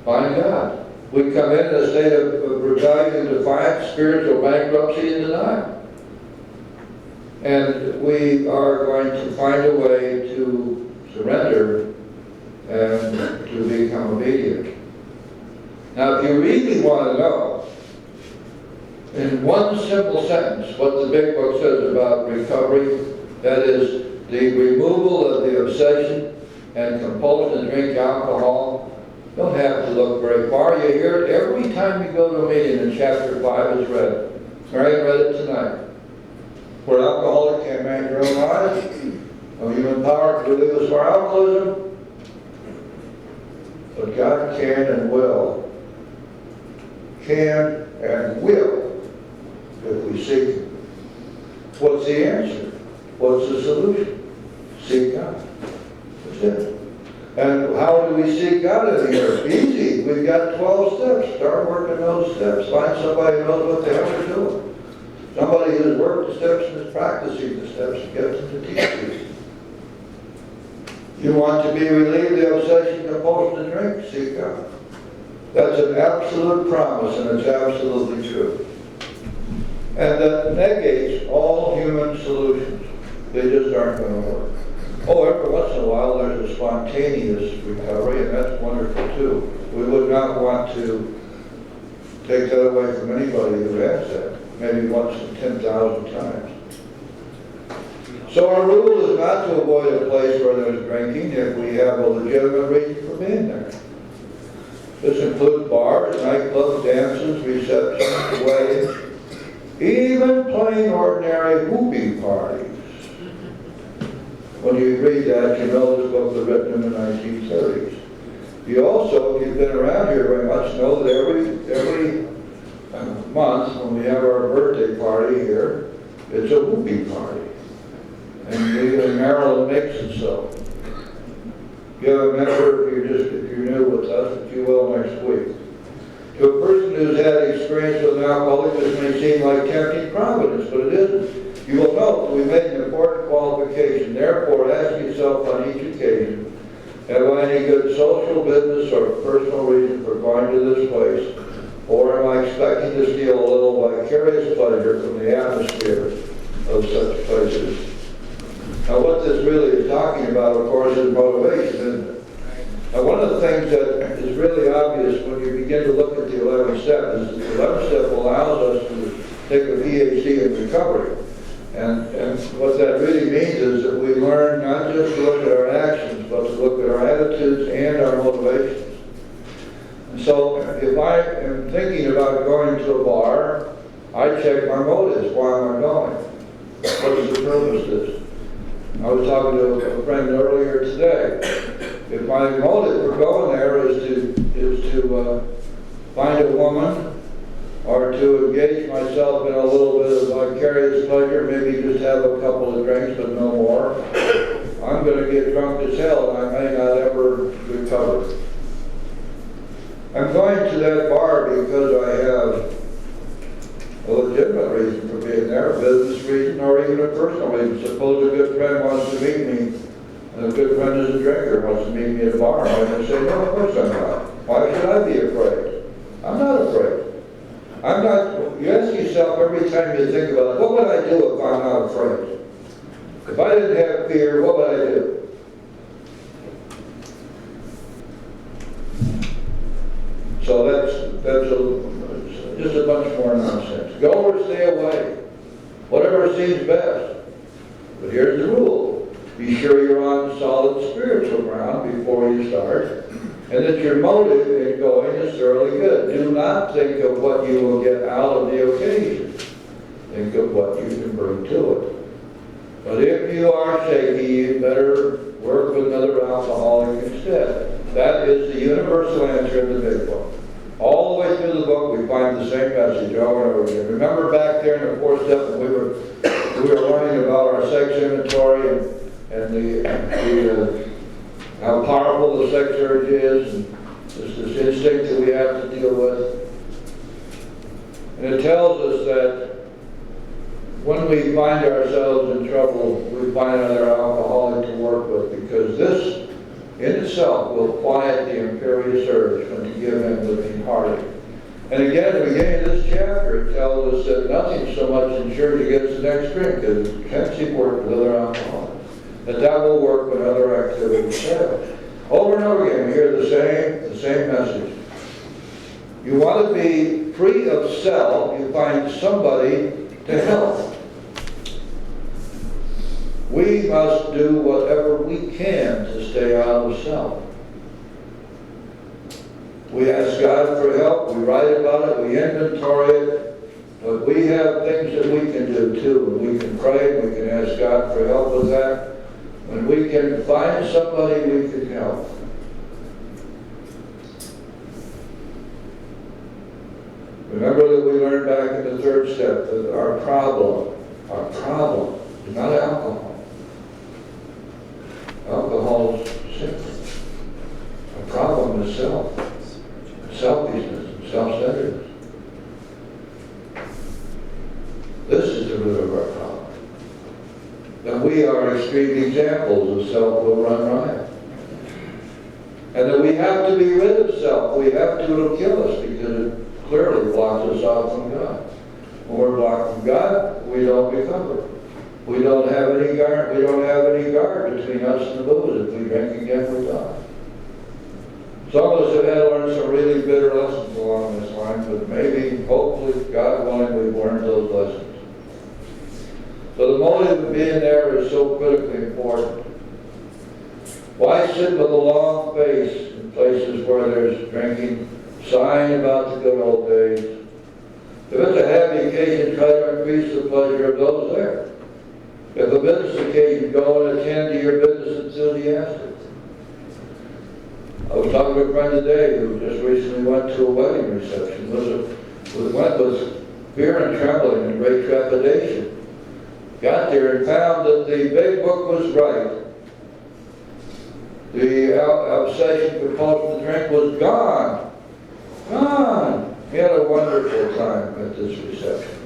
B: Find God. We come in a state of rebellion, defiance, spiritual bankruptcy, and denial. And we are going to find a way to surrender and to become obedient. Now, if you really want to know, in one simple sentence, what the Big Book says about recovery, that is the removal of the obsession and compulsion to drink alcohol. Don't have to look very far. You hear it every time you go to a meeting, and chapter 5 is read. Mary read it tonight. Where alcoholic can't manage their own lives, no human power to relieve us from our alcoholism, but God can and will. Can and will, if we seek Him. What's the answer? What's the solution? Seek God. That's it. And how do we seek God in here? Easy. We've got 12 steps. Start working those steps. Find somebody who knows what the hell they're doing. Somebody who's worked the steps and is practicing the steps and gets them to teach you. You want to be relieved of the obsession, compulsion to drink? Seek God. That's an absolute promise, and it's absolutely true. And that negates all human solutions. They just aren't going to work. Oh, every once in a while there's a spontaneous recovery, and that's wonderful too. We would not want to take that away from anybody who has that, maybe once in 10,000 times. So our rule is not to avoid a place where there's drinking if we have a legitimate reason for being there. This includes bars, nightclubs, dances, receptions, weddings, even plain ordinary whoopee parties. When you read that, you know this book was written in the 1930s. You also, if you've been around here very much, know that every month when we have our birthday party here, it's a whoopee party. And Maryland makes it so. Give a member, if you're new with us, if you will, next week. To a person who's had experience with an alcoholic, this may seem like tempting providence, but it isn't. You will note that we made an important qualification. Therefore, ask yourself on each occasion, have I any good social, business, or personal reason for going to this place? Or am I expecting to steal a little vicarious pleasure from the atmosphere of such places? Now, what this really is talking about, of course, is motivation, isn't it? Now, one of the things that is really obvious when you begin to look at the 11th step is that the 11th step allows us to take a PhD in recovery. And what that really means is that we learn not just to look at our actions, but to look at our attitudes and our motivations. And so if I am thinking about going to a bar, I check my motives. Why am I going? What is the purpose of this? I was talking to a friend earlier today. If my motive for going there is to find a woman, or to engage myself in a little bit of vicarious pleasure, maybe just have a couple of drinks but no more, I'm going to get drunk as hell and I may not ever recover. I'm going to that bar because I have a legitimate reason for being there, a business reason, or even a personal reason. Suppose a good friend wants to meet me, and a good friend is a drinker, wants to meet me at a bar. I'm going to say, no, of course I'm not. Why should I be afraid? I'm not afraid. I'm not, you ask yourself every time you think about it, what would I do if I'm not afraid? If I didn't have fear, what would I do? So that's just a bunch more nonsense. Go or stay away. Whatever seems best. But here's the rule. Be sure you're on solid spiritual ground before you start, and that your motive in going is thoroughly good. Do not think of what you will get out of the occasion. Think of what you can bring to it. But if you are shaky, you better work with another alcoholic instead. That is the universal answer in the BigBook. All the way through the book, we find the same message over and over again. Remember back there in the 4th step when we were learning about our sex inventory and how powerful the sex urge is, and this instinct that we have to deal with. And it tells us that when we find ourselves in trouble, we find another alcoholic to work with, because this in itself will quiet the imperious urge when you give in with the hearty. And again, at the beginning of this chapter, it tells us that nothing so much ensures you get the next drink as intensive work with other alcoholics. That will work when other activities fail. Over and over again, we hear the same message. You want to be free of self, you find somebody to help. We must do whatever we can to stay out of self. We ask God for help, we write about it, we inventory it, but we have things that we can do too. We can pray, we can ask God for help with that. When we can find somebody we can help. Remember that we learned back in the 3rd step that our problem is not alcohol. Alcohol is symptom. Our problem is selfishness, and self-centeredness. This is the root of our problem. That we are extreme examples of self will run riot. And that we have to be rid of self. We have to, it'll kill us because it clearly blocks us off from God. When we're blocked from God, we don't recover. We don't have any guard between us and the booze. If we drink again, we die. Some of us have had to learn some really bitter lessons along this line, but maybe, hopefully, God willing, we've learned those lessons. So the motive of being there is so critically important. Why sit with a long face in places where there's drinking, sighing about the good old days? If it's a happy occasion, try to increase the pleasure of those there. If a business occasion, go and attend to your business enthusiastically. I was talking to a friend today who just recently went to a wedding reception. Went with fear and trembling and great trepidation. Got there and found that the BigBook was right. The obsession for compulsion to drink was gone. Gone. We had a wonderful time at this reception.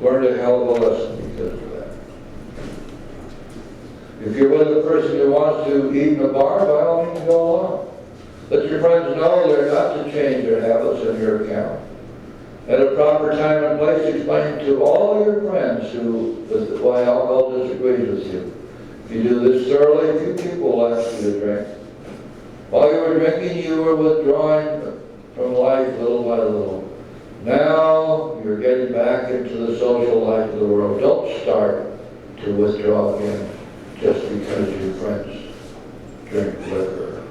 B: learned a hell of a lesson because of that. If you're with a person who wants to eat in a bar, by all means go along. Let your friends know they're not to change their habits in your account. At a proper time and place, explain to all your friends why alcohol disagrees with you. If you do this thoroughly, few people will ask you to drink. While you were drinking, you were withdrawing from life little by little. Now, you're getting back into the social life of the world. Don't start to withdraw again just because your friends drink liquor.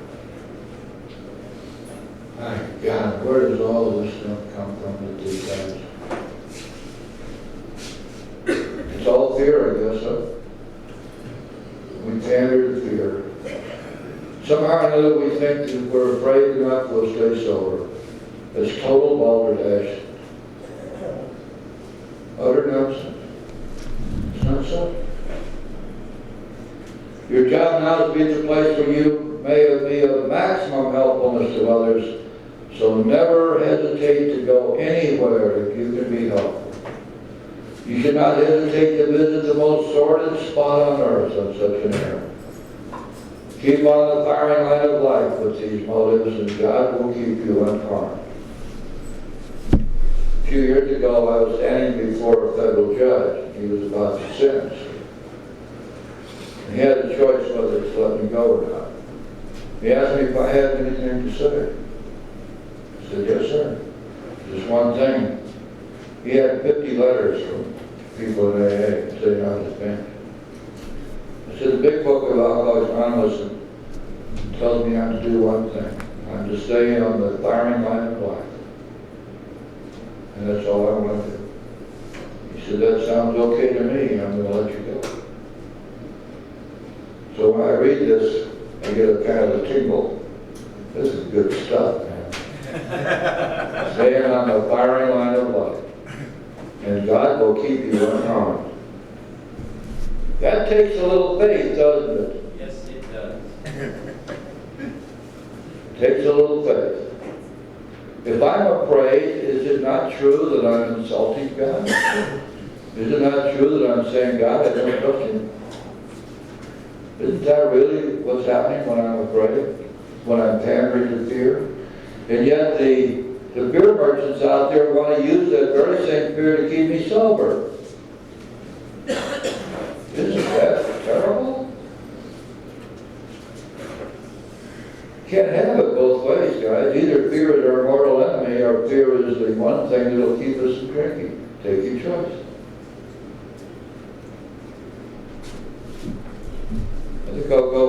B: My God, where does all this stuff come from with these guys? It's all fear, I guess, huh? We pander to fear. Somehow or another we think that if we're afraid enough, we'll stay sober. It's total balderdash. Utter nonsense. It's not so. Your job now is to be at the place where you may be of maximum helpfulness to others, so never hesitate to go anywhere if you can be helpful. You should not hesitate to visit the most sordid spot on earth on such an errand. Keep on the firing line of life with these motives, and God will keep you unharmed. A few years ago, I was standing before a federal judge. He was about to sentence me. He had a choice whether to let me go or not. He asked me if I had anything to say. I said, yes, sir. Just one thing. He had 50 letters from people in AA sitting on his bench. I said, the Big Book of Alcoholics Anonymous tells me I'm to do one thing. I'm to stay on the firing line of life. And that's all I want to do. He said, that sounds okay to me. I'm going to let you go. So when I read this, I get a kind of a tingle. This is good stuff, man. Staying on the firing line of life. And God will keep you unharmed. That takes a little faith, doesn't it?
C: Yes, it does.
B: It takes a little faith. If I'm afraid, is it not true that I'm insulting God? Is it not true that I'm saying, God, I don't trust you? Isn't that really what's happening when I'm afraid? When I'm pandering to fear? And yet the beer merchants out there want to use that very same fear to keep me sober. Isn't that terrible? Can't have it both ways, guys. Either fear is our mortal enemy, or fear is the one thing that will keep us from drinking. Take your choice. I think I'll go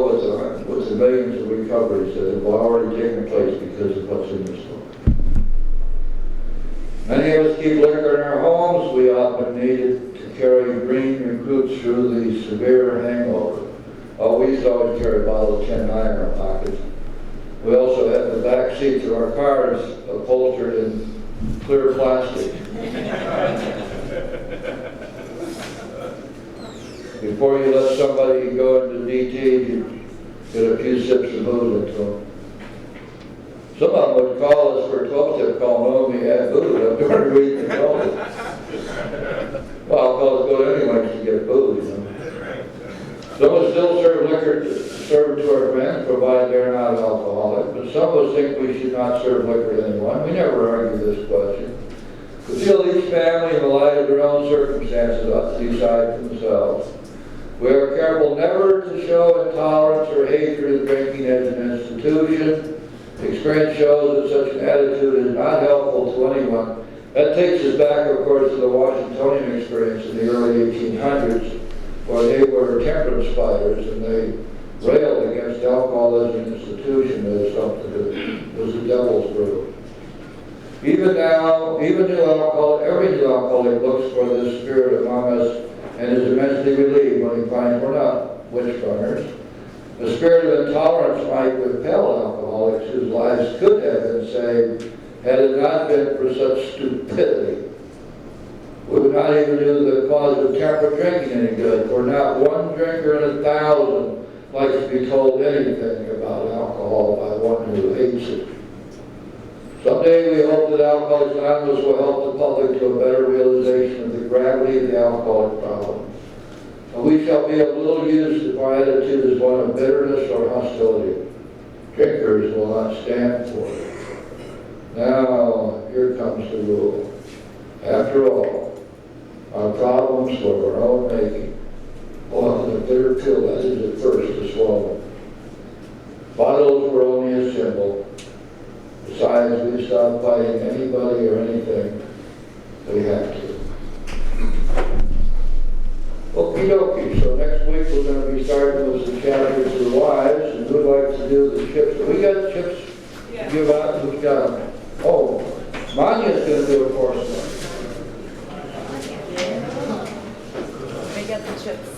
B: with the millions of recoveries that have already taken place because of what's in this book. Many of us keep liquor in our homes. We often need it to carry green recruits through the severe hangover. Oh, we used to always carry a bottle of 10 in our pockets. We also had the back seats of our cars upholstered in clear plastic. Before you let somebody go into DT, you get a few sips of booze into them. Some of them would call us for a 12-step call, knowing we had booze. I'm doing the reason they called it. Well, alcoholics go to any lengths to get booze, you know. Some of us still serve liquor to serve to our friends, provided they're not alcoholic. But some of us think we should not serve liquor to anyone. We never argue this question. We feel each family, in the light of their own circumstances, ought to decide for themselves. We are careful never to show intolerance or hatred of drinking as an institution. Experience shows that such an attitude is not helpful to anyone. That takes us back, of course, to the Washingtonian experience in the early 1800s, where they were temperance fighters and they railed against alcohol as an institution as something that was the devil's brew. Even now, every new alcoholic looks for this spirit among us and is immensely relieved when he finds we're not witch runners. The spirit of intolerance might repel alcoholics whose lives could have been saved had it not been for such stupidity. We would not even do the cause of temperate drinking any good, for not one drinker in 1,000 likes to be told anything about alcohol by one who hates it. Someday we hope that Alcoholics Anonymous will help the public to a better realization of the gravity of the alcoholic problem. And we shall be of little use if our attitude is one of bitterness or hostility. Drinkers will not stand for it. Now, here comes the rule. After all, our problems were our own making. Well, the bitter pill that is at first to swallow. Bottles were only a symbol. Besides, we stopped fighting anybody or anything. We have to. Okie dokie, so next week we're going to be starting with some chapters for the wives, and who'd like to do the chips? We got chips to give out, who's got them? Oh, Manya's going to do it for us.
D: I get the chips.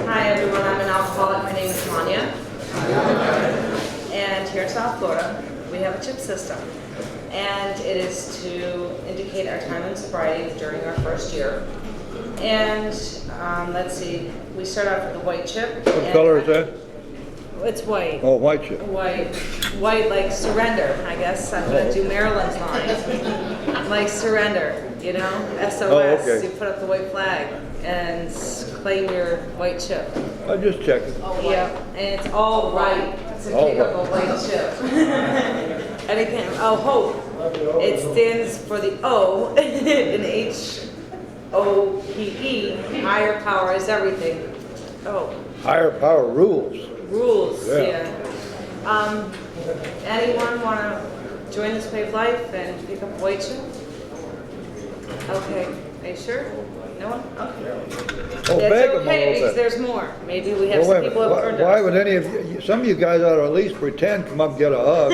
D: Hi everyone, I'm an alcoholic. My name is Manya. And here in South Florida, we have a chip system. And it is to indicate our time in sobriety during our first year. And let's see, we start off with the white chip.
A: What color is that?
D: It's white.
A: Oh, white chip.
D: White like surrender, I guess. I'm going to do Maryland's line. Like surrender, you know? SOS.
A: Oh, okay.
D: You put up the white flag and claim your white chip.
A: I just checking.
D: Yeah, and it's all right to
A: All
D: pick up a white chip. Anything, hope. It stands for the O in HOPE. Higher power is everything. Oh.
A: Higher power rules.
D: Rules,
A: Yeah.
D: yeah. Anyone want to join this way of life and pick up a white chip? Okay, are you sure? No one? Okay.
A: Oh,
D: That's
A: beg 'em a
D: okay,
A: little
D: because
A: bit.
D: there's more. Maybe we have
A: Well, wait
D: some
A: a
D: people who have
A: minute.
D: turned
A: Why
D: us.
A: would any of you, some of you guys ought to at least pretend, come up and get a hug.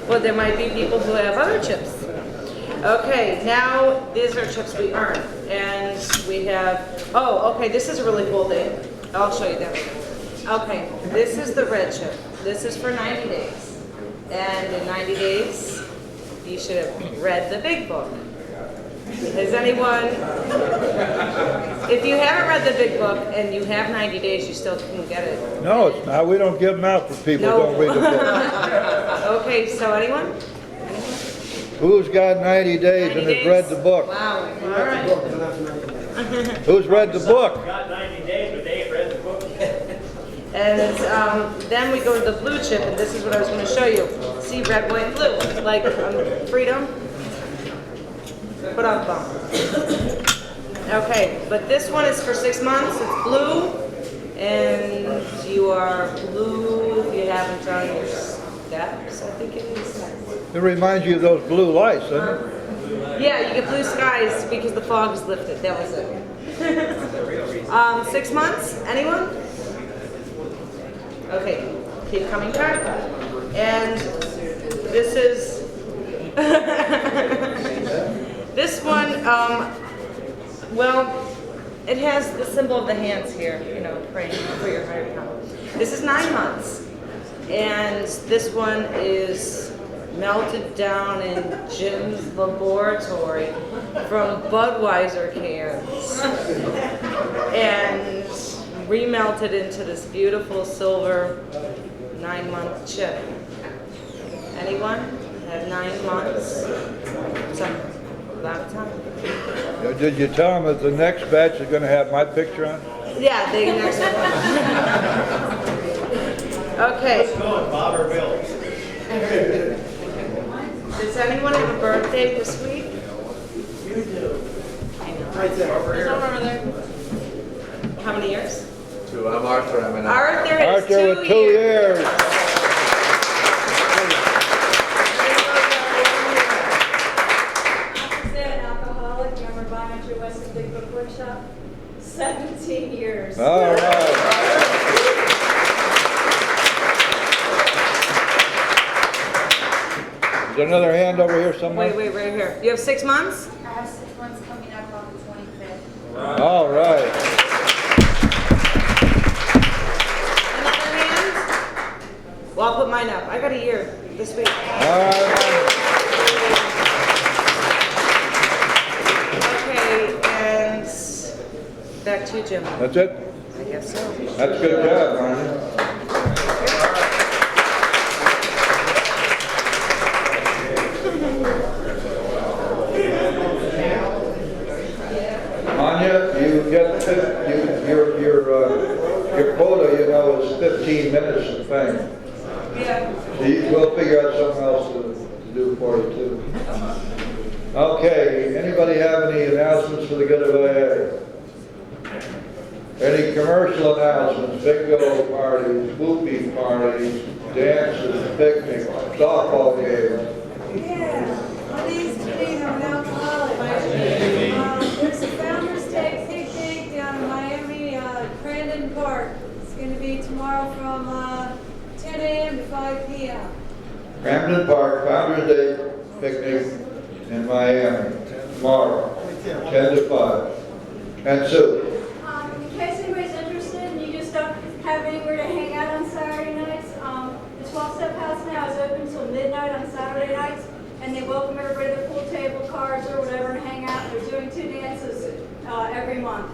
D: Well, there might be people who have other chips. Okay, now these are chips we earn. And we have, okay, this is a really cool thing. I'll show you that. Okay, this is the red chip. This is for 90 days. And in 90 days, you should have read the big book. Has anyone, if you haven't read the big book and you have 90 days, you still can get it.
A: No, it's not. We don't give them out for people who
D: No.
A: don't read the book.
D: Okay, so anyone?
A: Who's got 90 days
D: 90
A: and has read the book?
D: Wow, all right.
A: Who's read the book?
C: Got 90 days, but they ain't read the book yet.
D: And then we go to the blue chip, and this is what I was going to show you. See, red, white, blue, like freedom. Put on thumb. Okay, but this one is for 6 months. It's blue, and you are blue if you haven't done your steps, I think it is.
A: It reminds you of those blue lights, doesn't it?
D: Yeah, you get blue skies because the fog is lifted. That was it. 6 months? Anyone? Okay, keep coming back. And this is this one. Well, it has the symbol of the hands here. You know, praying for your higher power. This is 9 months, and this one is melted down in Jim's laboratory from Budweiser cans and remelted into this beautiful silver 9-month chip. Anyone have 9 months? Some a lot of time.
A: Did you tell them that the next batch is going to have my picture on it?
D: Yeah, the next one. Okay.
C: Let's go, Bob or Bill.
D: Does anyone have a birthday this week?
C: You do.
D: Right there. There's no one over there. How many years?
E: 2. I'm Arthur. I'm an
D: Arthur is
A: Arthur with 2 years.
F: An alcoholic, member of Volunteer Western BigBook Workshop, 17 years.
A: All right. Is there another hand over here somewhere?
D: Wait, right here. You have 6 months?
F: I have 6 months coming up on the 25th.
A: All right.
D: Another hand? Well, I'll put mine up. I got a year this week.
A: All right.
D: Okay, and back to you, Jim.
A: That's it?
D: I guess so.
B: That's a good job, Anya. Anya, you get, your quota, you know, is 15 minutes of fame.
D: Yeah.
B: So we'll figure out something else to do for you too. Okay, anybody have any announcements for the good of AA? Any commercial announcements, bingo parties, whoopee parties, dances, picnics, softball games?
G: Yeah, well, these days I'm an alcoholic. There's a Founder's Day picnic down in Miami, Crandon Park. It's gonna be tomorrow from 10 a.m. to 5 p.m.
B: Camden Park, Founder's Day picnic in Miami, tomorrow, 10 to 5. And Sue?
F: In case anybody's interested and you just don't have anywhere to hang out on Saturday nights, the 12-Step House now is open until midnight on Saturday nights, and they welcome everybody to their pool table, cards, or whatever, and hang out. They're doing 2 dances every month.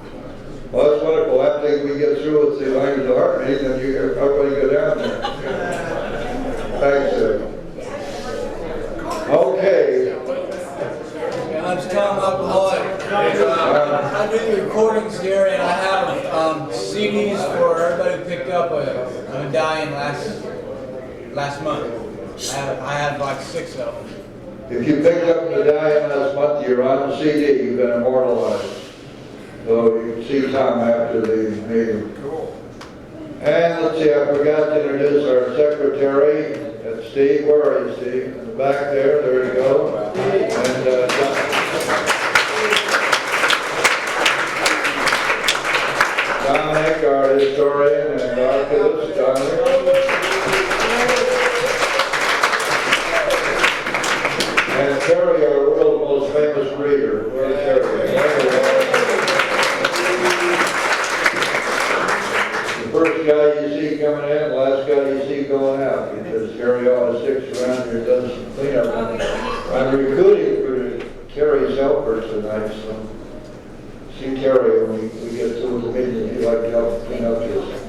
B: Well, that's wonderful. After we get through with the language of heart meeting, then everybody go down there. Thanks, Sue. Okay.
H: I'm Tom Alcoholic. I'm doing the recordings here, and I have CDs for everybody who picked up a medallion last month. I had like 6 of them.
B: If you picked up the medallion last month, you're on the CD, you've been immortalized. So you can see Tom after the meeting. And let's see, I forgot to introduce our secretary, Steve. Where are you, Steve? In the back there, there you go. And Dominic, our historian and archivist, Dominic. And Terry, our world's most famous reader. Where's Terry? The first guy you see coming in, last guy you see going out. Because Terry always sticks around here and does some cleanup. I'm recruiting for Terry's helper tonight, so see Terry when we get through the meeting if you'd like to help clean up this.